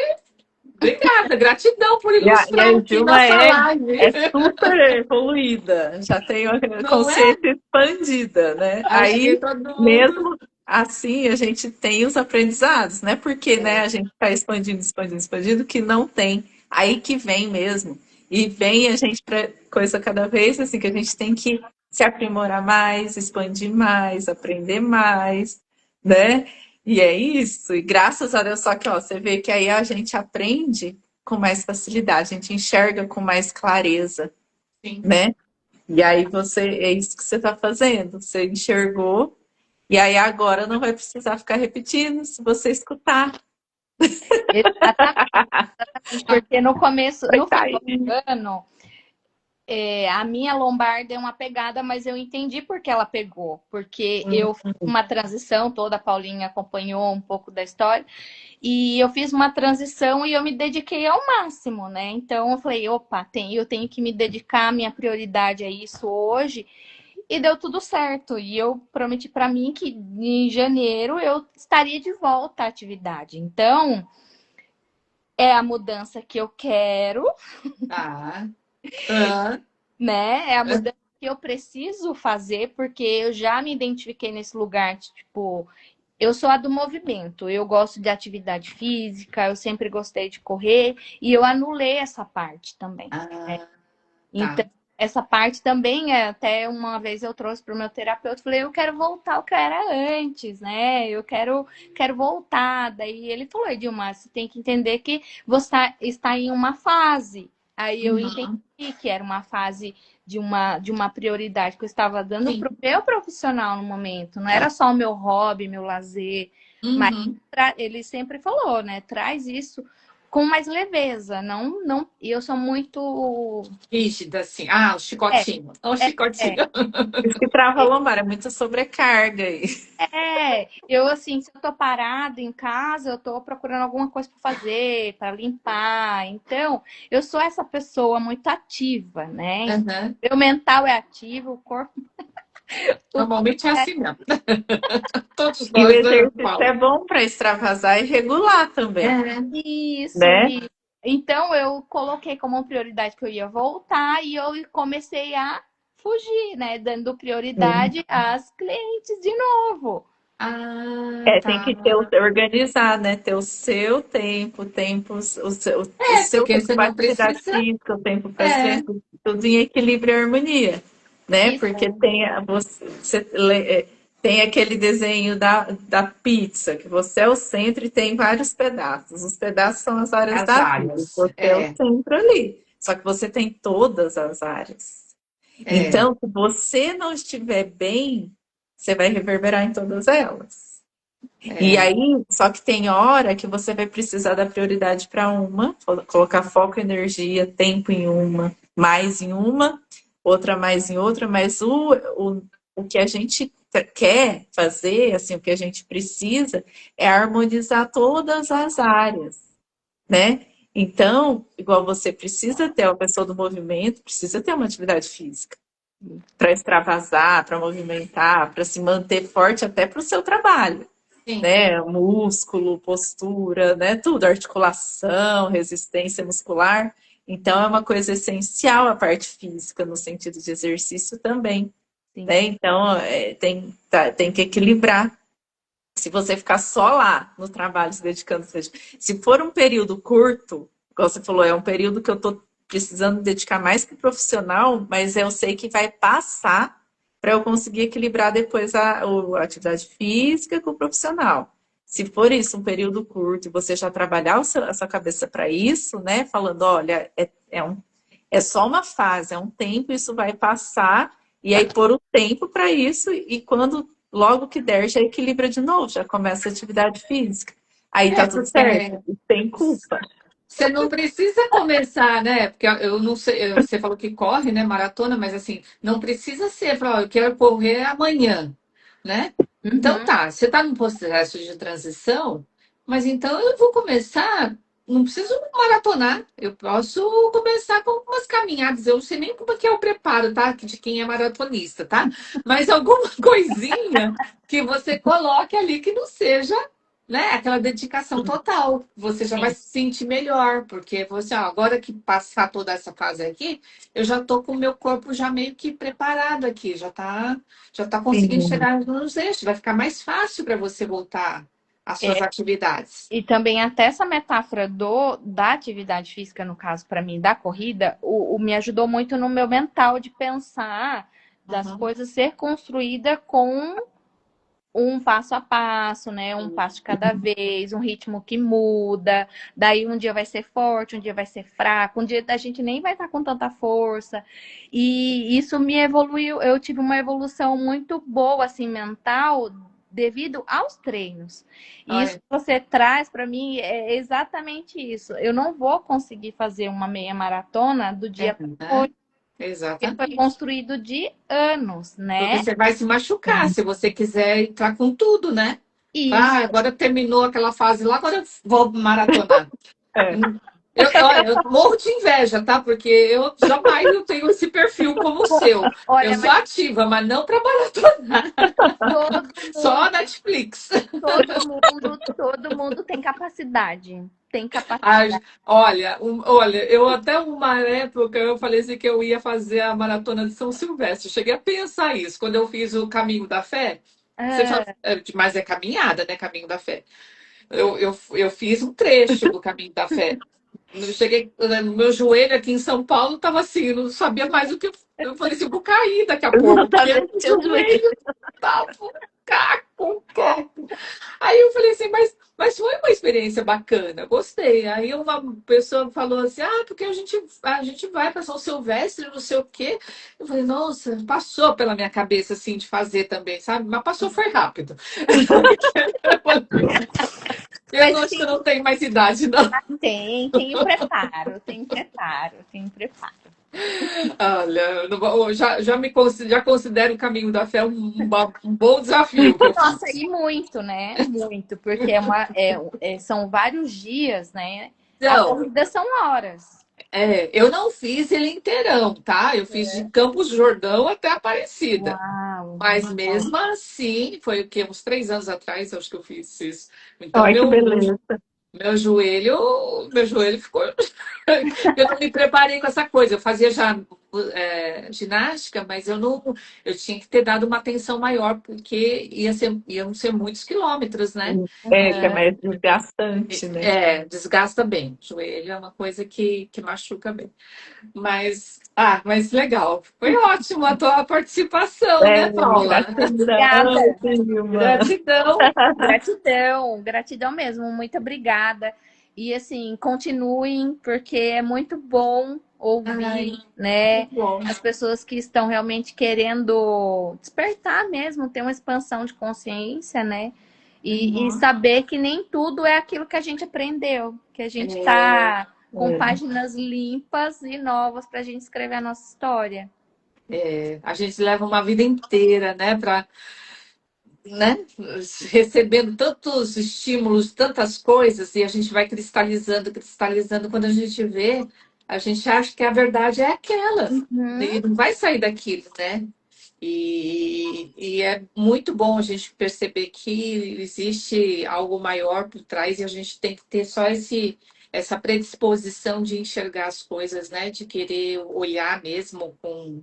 obrigada, gratidão por ilustrar E a aqui Dilma nossa live. é super evoluída, já tem a Não é? consciência expandida, né? Acho que Aí, todo mundo. mesmo assim, a gente tem os aprendizados, né? Porque, né, a gente está expandindo, expandindo, expandindo, que não tem. Aí que vem mesmo. E vem a gente para coisa cada vez assim, que a gente tem que se aprimorar mais, expandir mais, aprender mais, né? E é isso. E graças a Deus, só que ó, você vê que aí a gente aprende com mais facilidade, a gente enxerga com mais clareza, Sim. né? E aí é isso que você está fazendo. Você enxergou, e aí agora não vai precisar ficar repetindo se você escutar. Exatamente, porque no começo, Vai no final sair. do ano, a minha lombar deu uma pegada, mas eu entendi por que ela pegou. Porque eu fiz uma transição, toda a Paulinha acompanhou um pouco da história, e eu fiz uma transição e eu me dediquei ao máximo, né? Então eu falei, opa, eu tenho que me dedicar, minha prioridade é isso hoje. E deu tudo certo. E eu prometi para mim que em janeiro eu estaria de volta à atividade. Então, é a mudança que eu quero, Ah, ah, né? É a mudança que eu preciso fazer, porque eu já me identifiquei nesse lugar, de, tipo, eu sou a do movimento, eu gosto de atividade física, eu sempre gostei de correr, e eu anulei essa parte também. ah, Então, tá. essa parte também, até uma vez eu trouxe para o meu terapeuta, falei, eu quero voltar ao que eu era antes, né? Eu quero voltar. Daí ele falou, Edilmar, você tem que entender que você está em uma fase. Aí eu entendi Uhum. que era uma fase de uma prioridade que eu estava dando Sim. para o meu profissional no momento. Não era só o meu hobby, meu lazer. Mas Uhum. ele sempre falou, né? Traz isso com mais leveza. Não, não. E eu sou muito. Rígida, assim. Ah, o É, chicotinho. Ó, o é. chicotinho. Isso que trava a lombar, é muita sobrecarga aí. Eu assim, se eu tô parada em casa, eu tô procurando alguma coisa para fazer, para limpar. Então, eu sou essa pessoa muito ativa, né? Uhum. Meu mental é ativo, o corpo Normalmente é assim mesmo. Todos E o nós, né, exercício Paulo? é bom para extravasar e regular também, É. isso. né? E então eu coloquei como prioridade que eu ia voltar e eu comecei a fugir, né? Dando Sim. prioridade às clientes de novo. Ah, É, tem tá. que ter organizar, né? Ter o seu tempo, o É, seu porque tempo você para não atividade precisa. física, o tempo para É, ciência, tudo em equilíbrio e harmonia, né? Isso. Porque tem aquele desenho da pizza, que você é o centro e tem vários pedaços. Os pedaços são as áreas as da vida, áreas. você é o É, centro ali. Só que você tem todas as áreas. é, Então, se você não estiver bem, você vai reverberar em todas elas. E é. aí, só que tem hora que você vai precisar dar prioridade para uma, colocar foco, energia, tempo em uma, mais em uma, outra mais em outra, mas o que a gente quer fazer, assim, o que a gente precisa é harmonizar todas as áreas, né? Então, igual você precisa ter uma pessoa do movimento, precisa ter uma atividade física para extravasar, para movimentar, para se manter forte até para o seu trabalho, Sim. né? Músculo, postura, né? Tudo, articulação, resistência muscular. Então, é uma coisa essencial a parte física, no sentido de exercício também, Sim. né? Então, tem que equilibrar. Se você ficar só lá no trabalho, se dedicando, se for um período curto, como você falou, é um período que eu estou precisando dedicar mais que profissional, mas eu sei que vai passar para eu conseguir equilibrar depois a atividade física com o profissional. Se for isso, um período curto, e você já trabalhar a sua cabeça para isso, né? Falando, olha, é só uma fase, é um tempo, isso vai passar, e aí pôr o tempo para isso, e quando logo que der, já equilibra de novo, já começa a atividade física. Aí É, tá tudo certo, porque e sem culpa. você não precisa começar, né? Porque eu não sei, você falou que corre, né, maratona, mas assim, não precisa ser, falar, ó, eu quero correr amanhã, né? Então Uhum. tá, você está num processo de transição, mas então eu vou começar, não preciso maratonar, eu posso começar com umas caminhadas, eu não sei nem como é que é o preparo, tá? De quem é maratonista, tá? Mas alguma coisinha que você coloque ali que não seja, né, aquela dedicação total. Você já vai Sim. se sentir melhor, porque você, ó, agora que passar toda essa fase aqui, eu já tô com o meu corpo já meio que preparado aqui, já tá conseguindo Sim, chegar nos eixos, vai ficar mais fácil para você voltar às suas atividades. E também até essa metáfora da atividade física, no caso, para mim, da corrida, me ajudou muito no meu mental de pensar das coisas ser construída com um passo a passo, né? Um passo de cada vez, um ritmo que muda. Daí um dia vai ser forte, um dia vai ser fraco, um dia a gente nem vai estar com tanta força. E isso me evoluiu. Eu tive uma evolução muito boa, assim, mental, devido aos treinos. E isso Olha, que você traz para mim é exatamente isso. Eu não vou conseguir fazer uma meia maratona do dia para né? hoje, porque foi Exatamente. construído de anos, Porque né? você vai se machucar se você quiser entrar com tudo, né? Ah, Isso. agora terminou aquela fase lá, agora eu vou maratonar. É. Olha, eu morro de inveja, tá? Porque eu jamais eu tenho esse perfil como o seu. Eu Olha, sou mas ativa, mas não para maratonar. todo Só a mundo, Netflix. todo mundo tem capacidade. Tem Ah, capacidade. olha, olha, eu até uma época eu falei assim que eu ia fazer a maratona de São Silvestre. Cheguei a pensar isso quando eu fiz o Caminho da Fé. Você já, Ah, mas é caminhada, né? Caminho da Fé. Eu fiz um trecho do Caminho da Fé. Eu cheguei, né, no meu joelho aqui em São Paulo estava assim, eu não sabia mais o que. Eu falei assim, eu vou cair daqui a pouco, porque Exatamente, o eu joelho. joelho tava um caco. Aí eu falei assim, mas foi uma experiência bacana, gostei. Aí uma pessoa falou assim, ah, porque a gente vai para São Silvestre, não sei o quê. Eu falei, nossa, passou pela minha cabeça assim de fazer também, sabe? Mas passou foi rápido. Eu mas não acho que eu não tenho mais idade, não. tem o preparo, tem preparo, tem preparo. Olha, eu não já considero o caminho da fé um bom desafio que eu Nossa, fiz. e muito, né? Muito, porque são vários dias, né? A Então, corrida são horas. eu não fiz ele inteirão, tá? Eu fiz de Campos do Jordão até Aparecida. Uau! Mas mesmo assim, foi o quê? Uns 3 anos atrás, acho que eu fiz isso. Então, Olha que beleza. meu joelho ficou. Eu não me preparei com essa coisa. Eu fazia já ginástica, mas eu tinha que ter dado uma atenção maior, porque iam ser muitos quilômetros, né? É, que é mais desgastante, né? Desgasta bem. Joelho é uma coisa que machuca bem. Mas legal. Foi ótimo a tua participação, É, né, Paula? Obrigada. gratidão, Vilma. Gratidão. Gratidão, gratidão mesmo, muito obrigada. E assim, continuem, porque é muito bom Ai, ouvir, né, que bom. as pessoas que estão realmente querendo despertar mesmo, ter uma expansão de consciência, né? E Uhum. saber que nem tudo é aquilo que a gente aprendeu, que a gente É, tá com páginas limpas e novas para a gente escrever a nossa história. a gente leva uma vida inteira, né, recebendo tantos estímulos, tantas coisas, e a gente vai cristalizando, cristalizando. Quando a gente vê, a gente acha que a verdade é aquela, Uhum. e não vai sair daquilo, né? E é muito bom a gente perceber que existe algo maior por trás e a gente tem que ter só essa predisposição de enxergar as coisas, né? De querer olhar mesmo com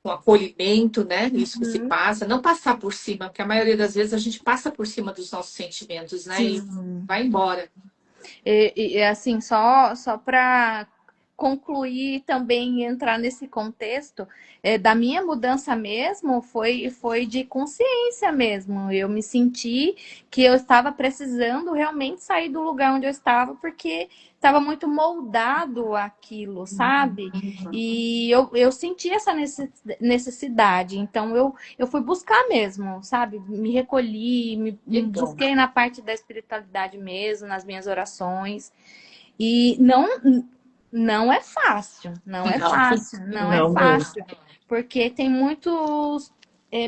acolhimento, né? Isso que se Uhum. passa, não passar por cima, porque a maioria das vezes a gente passa por cima dos nossos sentimentos, né? E Sim. vai embora. Assim, só para concluir também e entrar nesse contexto, da minha mudança mesmo foi de consciência mesmo. Eu me senti que eu estava precisando realmente sair do lugar onde eu estava, porque estava muito moldado aquilo, sabe? E eu senti essa necessidade. Então eu fui buscar mesmo, sabe? Me recolhi, Que me bom. busquei na parte da espiritualidade mesmo, nas minhas orações. E não é fácil, não é Não, fácil, não é Não mesmo. fácil, porque tem muitos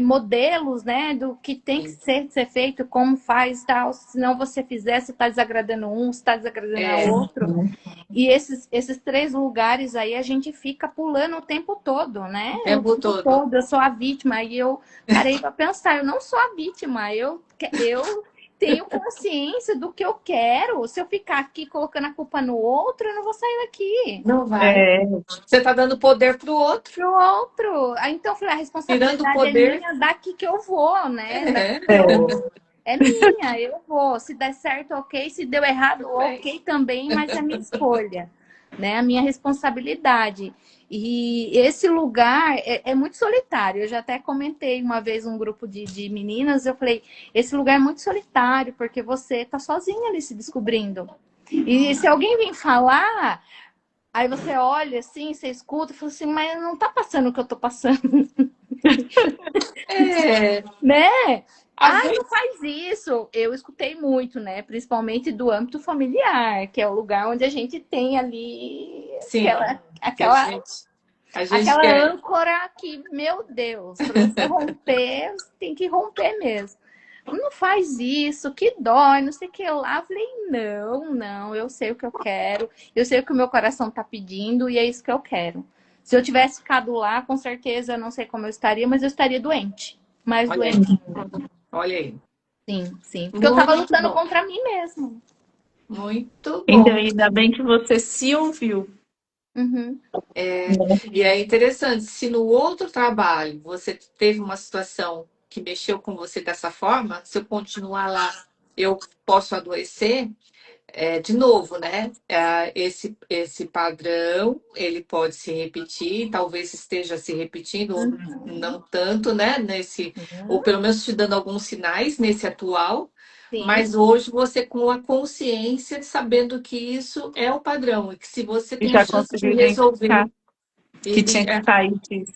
modelos, né, do que tem que ser feito, como faz, tal. Se não você fizer, você está desagradando um, você está desagradando a é, outro. E esses três lugares aí a gente fica pulando o tempo todo, né? o O tempo tempo todo. todo, eu sou a vítima. E eu parei para pensar, eu não sou a vítima, eu tenho consciência do que eu quero. Se eu ficar aqui colocando a culpa no outro, eu não vou sair daqui. Não vai. É, Você está dando poder para o outro, Pro outro. Aí, então, eu falei, a tirando o responsabilidade é poder. minha, daqui que eu vou, né? Daqui É, que eu é, é minha, eu vou. Se der certo, ok. Se deu errado, tudo bem. ok também, mas é minha escolha, né? A minha responsabilidade. E esse lugar é muito solitário. Eu já até comentei uma vez um grupo de meninas, eu falei, esse lugar é muito solitário, porque você tá sozinha ali se descobrindo. E se alguém vem falar, aí você olha assim, você escuta e fala assim, mas não tá passando o que eu tô passando, É, né? às Ai, não vezes, faz isso. Eu escutei muito, né? Principalmente do âmbito familiar, que é o lugar onde a gente tem ali sim, que aquela a gente aquela quer. âncora que, meu Deus, para você romper, você tem que romper mesmo. Não faz isso, que dói, não sei o que lá. Eu falei, não, eu sei o que eu quero, eu sei o que o meu coração tá pedindo e é isso que eu quero. Se eu tivesse ficado lá, com certeza, eu não sei como eu estaria, mas eu estaria doente. Mais Olha doente. aí, olha aí. Sim, sim. Porque eu tava Muito lutando bom, contra mim mesmo. muito Então, bom. ainda bem que você se ouviu. Uhum. E é interessante, se no outro trabalho você teve uma situação que mexeu com você dessa forma, se eu continuar lá, eu posso adoecer. De novo, né? Esse padrão, ele pode se repetir, talvez esteja se repetindo, ou não tanto, né? Ou Uhum. pelo menos te dando alguns sinais nesse atual, Sim, mas hoje você com a consciência, sabendo que isso é o padrão, e que se você E tem a já chance de conseguiu identificar resolver, que e, tinha e- que sair disso.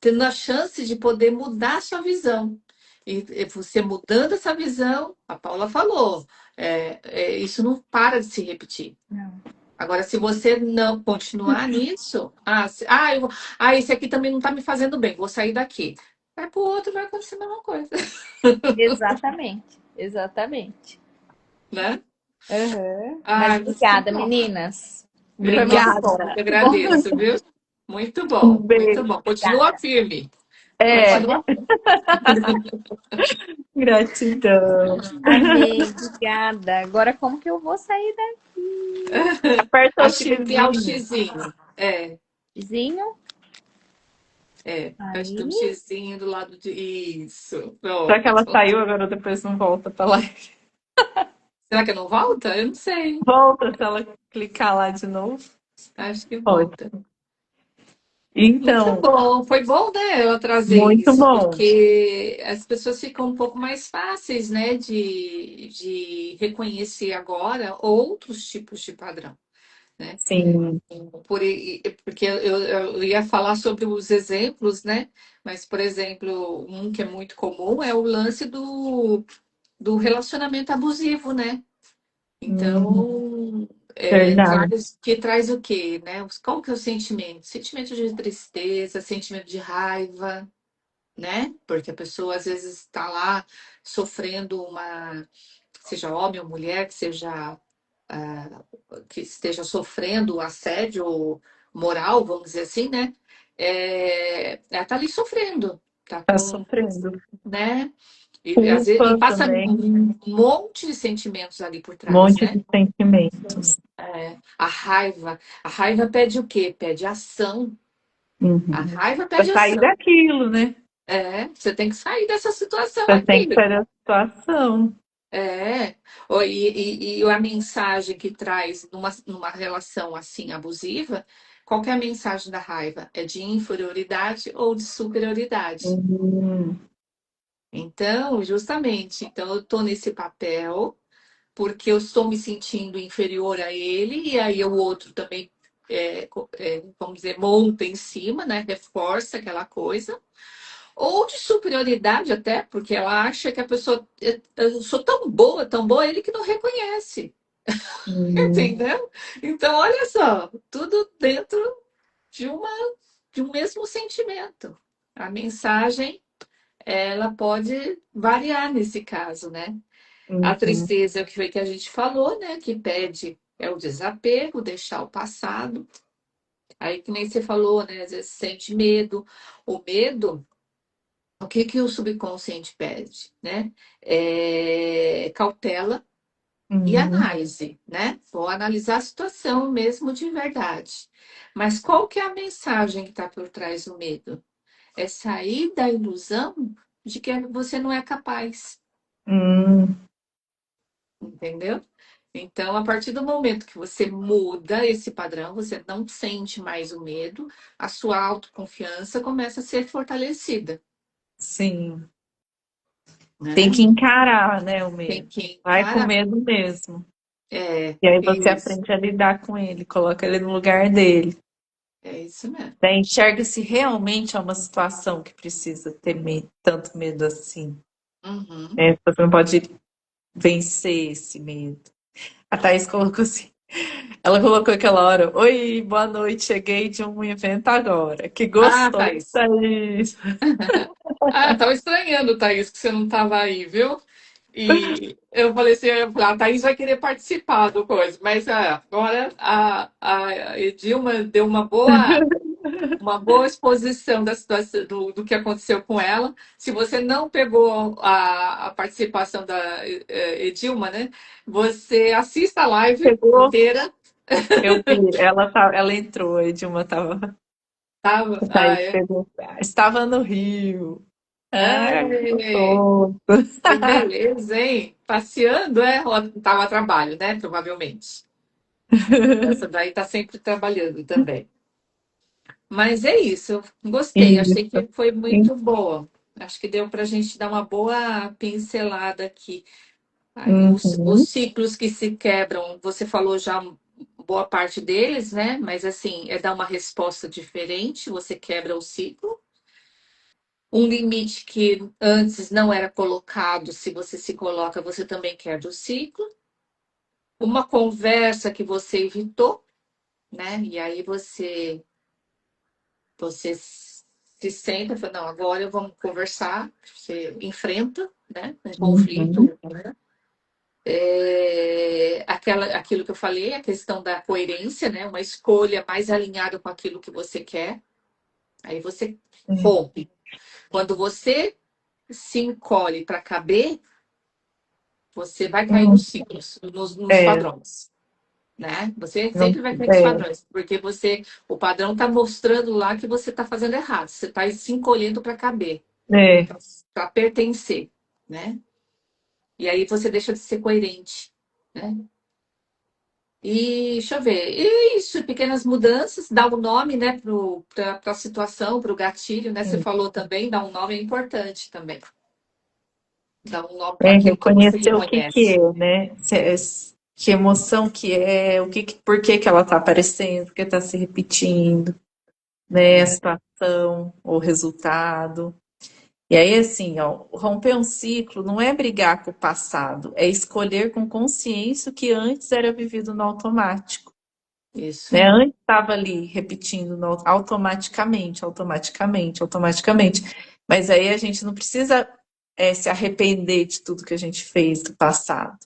tendo a chance de poder mudar a sua visão. E você mudando essa visão, a Paula falou, isso não para de se repetir. não. Agora, se você não continuar nisso, esse aqui também não está me fazendo bem, vou sair daqui. Vai para o outro, vai acontecer a mesma coisa, Exatamente, exatamente. né? Uhum. Mas Mas que obrigada, bom. meninas. Foi muito Obrigada. bom. Eu que Muito bom. agradeço, viu? Muito Um bom, muito beijo. bom. Continua Obrigada. firme. É, Continua. gratidão. Amém. Obrigada. Agora, como que eu vou sair Aperta o Acho que tem que ter o xizinho. xizinho. daquezinho? Acho que tem um Aí. xizinho do lado de. Isso, Será que ela pronto. saiu agora depois não volta pra lá? Será que não volta? Eu não sei. Volta se ela clicar lá de novo? Acho que Pode. volta. Muito Então, bom. Foi bom, né, ela trazer muito isso, bom. porque as pessoas ficam um pouco mais fáceis, né, de reconhecer agora outros tipos de padrão, né? Sim. Porque eu ia falar sobre os exemplos, né? Mas, por exemplo, um que é muito comum é o lance do relacionamento abusivo, né? Hum, Então, verdade. traz o quê, né? Qual que é o sentimento? Sentimento de tristeza, sentimento de raiva, né? Porque a pessoa às vezes está lá sofrendo seja homem ou mulher, ah, que esteja sofrendo assédio moral, vamos dizer assim, né? Ela está ali sofrendo, tá Tá com, sofrendo. né? Às vezes, e Culpa passa também. um monte de sentimentos ali por Um trás, monte né? de sentimentos. A raiva pede o quê? Pede ação. A Uhum. raiva Pra pede sair ação. daquilo, né? Você tem que sair dessa situação Você tem aqui. que sair da situação. É. E a mensagem que traz numa relação assim abusiva, qual que é a mensagem da raiva? É de inferioridade ou de superioridade? Hum, Então, justamente, então eu estou nesse papel porque eu estou me sentindo inferior a ele, e aí o outro também, vamos dizer, monta em cima, né? Reforça aquela coisa. Ou de superioridade até, porque ela acha que a pessoa, eu sou tão boa, ele que não reconhece, hum, entendeu? Então, olha só, tudo dentro de uma, de um mesmo sentimento. A mensagem, ela pode variar nesse caso, né? A uhum. tristeza é o que foi que a gente falou, né? Que pede o desapego, deixar o passado. Aí que nem você falou, né? Às vezes sente medo. O medo, o que que o subconsciente pede, né? Cautela e Uhum. análise, né? Vou analisar a situação mesmo de verdade. Mas qual que é a mensagem que está por trás do medo? É sair da ilusão de que você não é capaz, Hum, entendeu? Então, a partir do momento que você muda esse padrão, você não sente mais o medo, a sua autoconfiança começa a ser fortalecida, Sim. Tem né? que encarar, né, o Tem medo. que Vai com encarar. medo mesmo. É, E aí você isso. aprende a lidar com ele, coloca ele no lugar dele. É isso mesmo. Daí enxerga se realmente é uma situação que precisa ter tanto medo assim. Uhum. Né? Você não pode vencer esse medo. A Thaís colocou assim. Ela colocou aquela hora: Oi, boa noite, cheguei de um evento agora. Que Ah, gostoso, Thaís. Thaís. Ah, tava estranhando, Thaís, que você não tava aí, viu? E eu falei assim, a Thaís vai querer participar do coisa, mas agora a Edilma deu uma boa exposição da situação, do que aconteceu com ela. Se você não pegou a participação da Edilma, né? Você assista a live Chegou, inteira, eu vi, ela entrou, a Edilma tava, tá? a Ah, Thaís é. pegou, estava no Rio. Ah, Ai, gostoso. que beleza, hein? Passeando, é? Ou estava a trabalho, né? Provavelmente. Essa daí tá sempre trabalhando também. Mas é isso, eu gostei, achei Isso. que foi muito boa. Acho que deu para a gente dar uma boa pincelada aqui. Aí, os Uhum. ciclos que se quebram, você falou já boa parte deles, né? Mas assim, é dar uma resposta diferente, você quebra o ciclo. Um limite que antes não era colocado, se você se coloca, você também quebra o ciclo. Uma conversa que você evitou, né? E aí você se senta e fala, não, agora vamos conversar, você enfrenta, né? Um Uhum. conflito. Aquilo que eu falei, a questão da coerência, né? Uma escolha mais alinhada com aquilo que você quer. Aí você rompe. Quando você se encolhe para caber, você vai cair Uhum. nos ciclos, nos É, padrões, né? Você não, sempre vai cair nos é, padrões, porque o padrão está mostrando lá que você está fazendo errado. Você está se encolhendo para caber, é. para pertencer, né? E aí você deixa de ser coerente, né? E deixa eu ver, isso, pequenas mudanças, dá um nome, né, para a situação, para o gatilho, né? Você falou também, dá um nome é importante também. Dá um nome para É aquilo que você reconhecer o que reconhece. é, né? Que emoção que é, por que que ela está aparecendo, por que está se repetindo, né? A É. situação, o resultado. E aí, assim, ó, romper um ciclo não é brigar com o passado, é escolher com consciência o que antes era vivido no automático, Isso né? aí. Antes estava ali repetindo automaticamente, automaticamente, automaticamente. Mas aí a gente não precisa se arrepender de tudo que a gente fez do passado.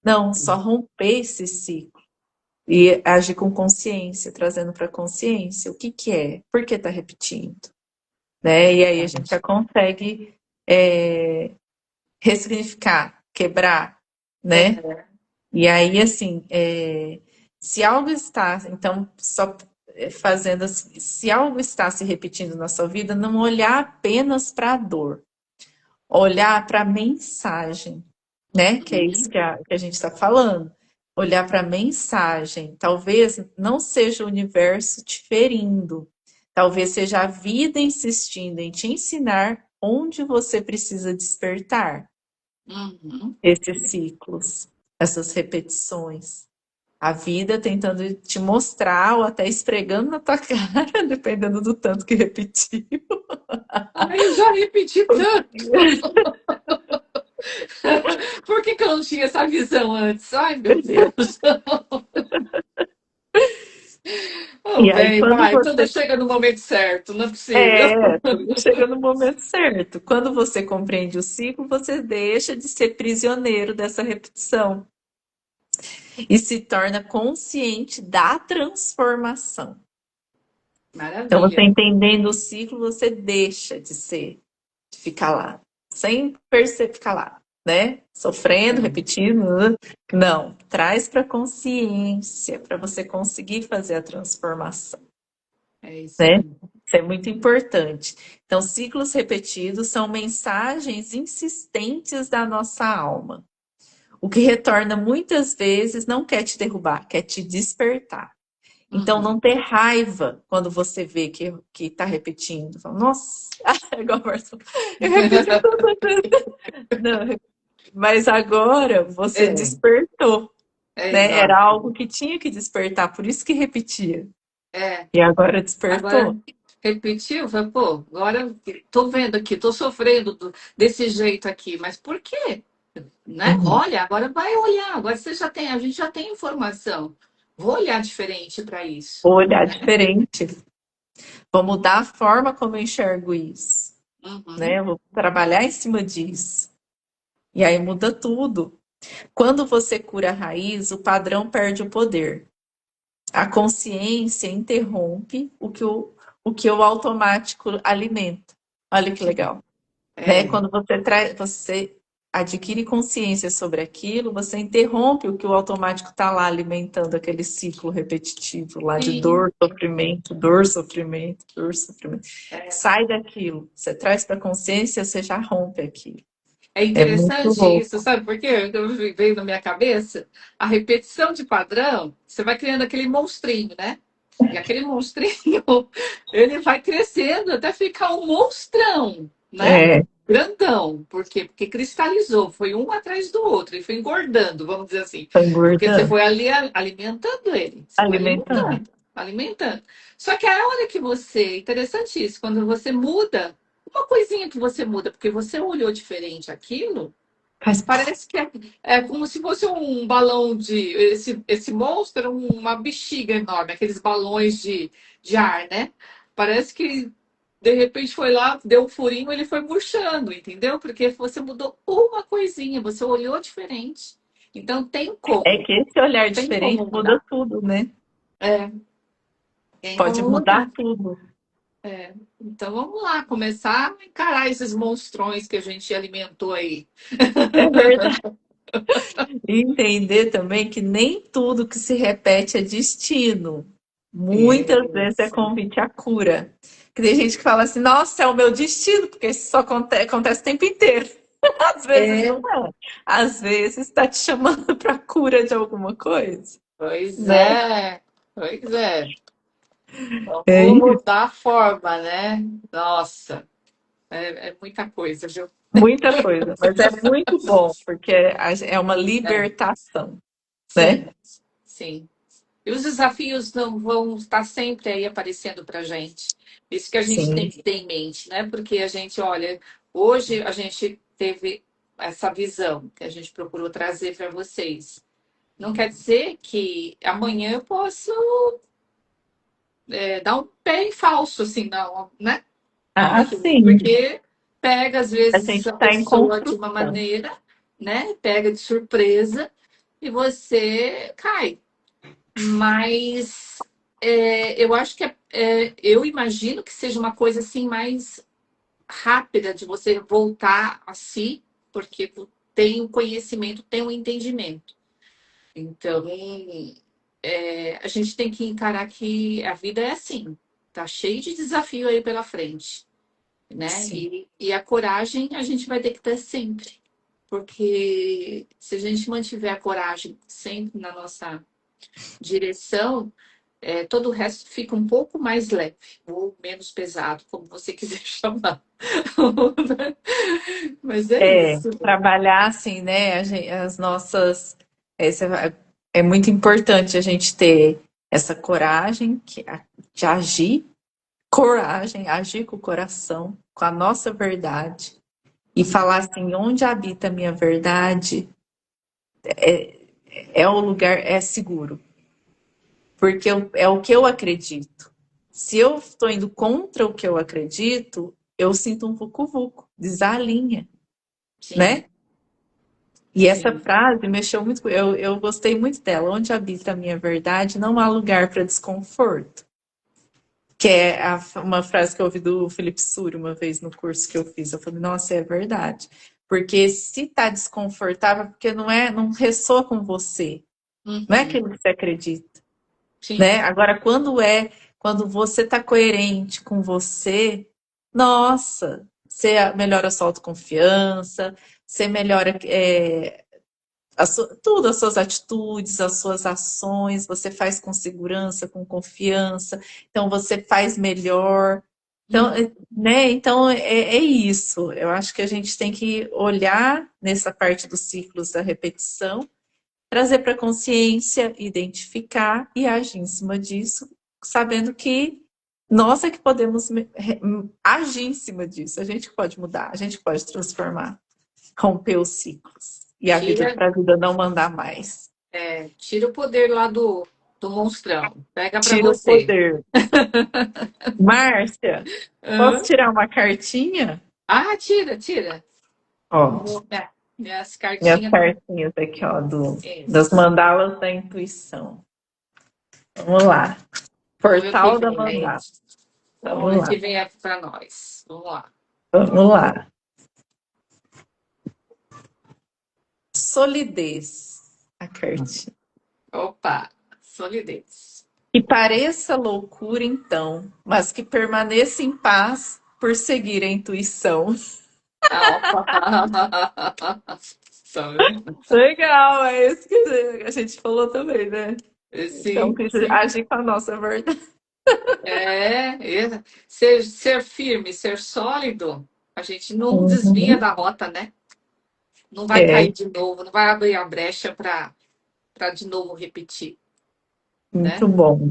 Não, só romper esse ciclo e agir com consciência, trazendo para consciência o que que é, por que está repetindo, né? E aí a gente já consegue é, ressignificar, quebrar, né? É. E aí, assim, se algo está, então, só fazendo assim, se algo está se repetindo na sua vida, não olhar apenas para a dor, olhar para a mensagem, né? Que é isso que a gente está falando. Olhar para a mensagem. Talvez não seja o universo te ferindo, talvez seja a vida insistindo em te ensinar onde você precisa despertar Uhum. esses ciclos, essas repetições. A vida tentando te mostrar ou até esfregando na tua cara, dependendo do tanto que repetiu. Ai, eu já repeti tanto. Por que eu não tinha essa visão antes? Ai, meu Deus. Oh, E aí, bem, quando vai, tudo você chega no momento certo, não é possível. tudo chega no momento certo. Quando você compreende o ciclo, você deixa de ser prisioneiro dessa repetição e se torna consciente da transformação. Então, você Maravilha. entendendo o ciclo, você deixa de ficar lá, sem perceber, ficar lá, né? Sofrendo, repetindo. Não, traz para consciência, para você conseguir fazer a transformação, É isso né? aí. Isso é muito importante. Então, ciclos repetidos são mensagens insistentes da nossa alma. O que retorna muitas vezes não quer te derrubar, quer te despertar. Então, Uhum. não ter raiva quando você vê que tá repetindo. Fala, nossa, igual a Marcia, eu repeti tantas vezes. Não, mas agora você É, despertou, né? Era exato. algo que tinha que despertar, por isso que repetia. É. E agora Agora, despertou. repetiu, falei, pô, agora tô vendo aqui, tô sofrendo desse jeito aqui, mas por quê? Né? Uhum. Olha, agora vai olhar, agora você já tem, a gente já tem informação. Vou olhar diferente para isso, Vou olhar né? diferente. Vou mudar a forma como eu enxergo isso, né? Uhum. Eu vou trabalhar em cima disso. E aí muda tudo. Quando você cura a raiz, o padrão perde o poder. A consciência interrompe o que o automático alimenta. Olha que legal, né? É, Quando você adquire consciência sobre aquilo, você interrompe o que o automático está lá alimentando aquele ciclo repetitivo lá de sim, dor, sofrimento, dor, sofrimento, dor, sofrimento. é. Sai daquilo, você traz para a consciência, você já rompe aquilo. É É muito interessante isso, louco. sabe por quê? Veio na minha cabeça a repetição de padrão, você vai criando aquele monstrinho, né? E aquele monstrinho, ele vai crescendo até ficar um monstrão, né? É, Grandão. Por quê? Porque cristalizou, foi um atrás do outro e foi engordando, vamos dizer assim. tá Porque você engordando, foi ali alimentando ele, você foi alimentando. alimentando, alimentando. Só que a hora que você, interessante isso, quando você muda, uma coisinha que você muda, porque você olhou diferente aquilo, Faz, parece que é como se fosse um balão de. Esse monstro era uma bexiga enorme, aqueles balões de ar, né? Parece que de repente foi lá, deu um furinho, ele foi murchando, entendeu? Porque você mudou uma coisinha, você olhou diferente. Então é como, que esse olhar tem diferente como muda mudar. tudo, né? É, tem Pode como mudar mudar. tudo. Então vamos lá, começar a encarar esses monstrões que a gente alimentou aí. É verdade. E entender também que nem tudo que se repete é destino. Muitas vezes é Isso. convite à cura. Que tem gente que fala assim, nossa, é o meu destino, porque isso só acontece o tempo inteiro. Às vezes É, não é. Às vezes está te chamando para cura de alguma coisa, pois né? é, pois é. É Vamos isso. mudar a forma, né? Nossa, é muita coisa, viu? Muita coisa, mas é muito bom, porque é uma É, libertação, né? sim, sim. E os desafios não vão estar sempre aí aparecendo para a gente. Isso que a gente tem Sim. que ter em mente, né? Porque a gente, olha, hoje a gente teve essa visão que a gente procurou trazer para vocês. Não quer dizer que amanhã eu posso dar um pé em falso, assim, não, né? Ah, sim. Porque pega, às A vezes, gente a está em pessoa de uma construção. maneira, né? Pega de surpresa e você cai. Mas eu acho que eu imagino que seja uma coisa assim mais rápida de você voltar a si, porque tem o conhecimento, tem o entendimento. Então, a gente tem que encarar que a vida é assim, tá cheio de desafio aí pela frente, né? Sim, E a coragem a gente vai ter que ter sempre, porque se a gente mantiver a coragem sempre na nossa direção, todo o resto fica um pouco mais leve ou menos pesado, como você quiser chamar. Mas é isso. trabalhar assim, né? As nossas. É muito importante a gente ter essa coragem de agir, coragem, agir com o coração, com a nossa verdade, e falar assim: onde habita a minha verdade é o lugar, é seguro, porque é o que eu acredito. Se eu estou indo contra o que eu acredito, eu sinto um vucu-vucu, desalinha, Sim, né? E essa sim. frase mexeu muito, eu gostei muito dela. Onde habita a minha verdade, não há lugar para desconforto. Que é uma frase que eu ouvi do Felipe Suri uma vez no curso que eu fiz. Eu falei, nossa, é verdade. Porque se tá desconfortável, é porque não ressoa com você. Não é Uhum. aquilo que você acredita, né? Sim, Agora, quando você tá coerente com você, nossa, você melhora a sua autoconfiança, você melhora tudo, as suas atitudes, as suas ações, você faz com segurança, com confiança, então você faz melhor. Então, né? Então é isso. Eu acho que a gente tem que olhar nessa parte dos ciclos da repetição, trazer para a consciência, identificar e agir em cima disso, sabendo que nós é que podemos agir em cima disso. A gente pode mudar, a gente pode transformar, romper os ciclos e a vida Tira, para a vida não mandar mais. tira o poder lá do monstrão. Pega para Tira o você. poder. Márcia, posso Hã? tirar uma cartinha? Ah, tira, tira. Ó, Minhas minhas cartinhas. cartinhas aqui, ó, das Isso. mandalas da intuição. Vamos lá. Vamos ver o que Portal da vem. mandala. Vamos Vamos ver o lá. que vem aqui para nós. Vamos lá. Vamos lá. Solidez. A cartinha. Opa, solidez. Que pareça loucura, então, mas que permaneça em paz por seguir a intuição. Ah, opa. Tá vendo? Legal, é isso que a gente falou também, né? Então, Sim, sim. agir com a nossa verdade. Ser firme, ser sólido, a gente não desvia Uhum. da rota, né? Não vai É, cair de novo, não vai abrir a brecha para de novo repetir, muito né? bom.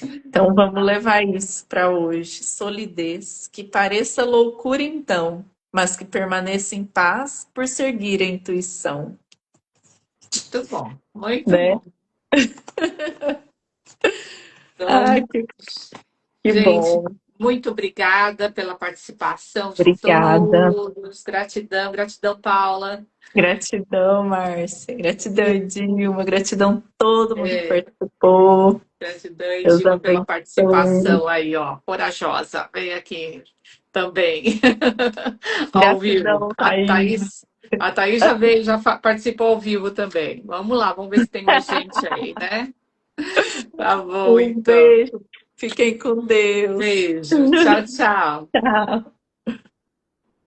Então, vamos levar isso para hoje. Solidez, que pareça loucura, então, mas que permaneça em paz por seguir a intuição, Muito bom, muito né? bom. Então, Ai, que gente, bom. muito obrigada pela participação de Obrigada. todos. Gratidão, gratidão, Paula. Gratidão, Márcia. Gratidão, Dilma. Gratidão a todo mundo que É, participou. gratidão, e Deus Dilma, pela abençoe. participação aí, ó, corajosa. Vem aqui também, ao vivo. Gratidão, Thaís. A Thaís já veio, já participou ao vivo também. Vamos lá, vamos ver se tem mais gente aí, né? Tá bom, Um então. beijo. Fiquem com Deus. Beijo. Tchau, tchau. Tchau.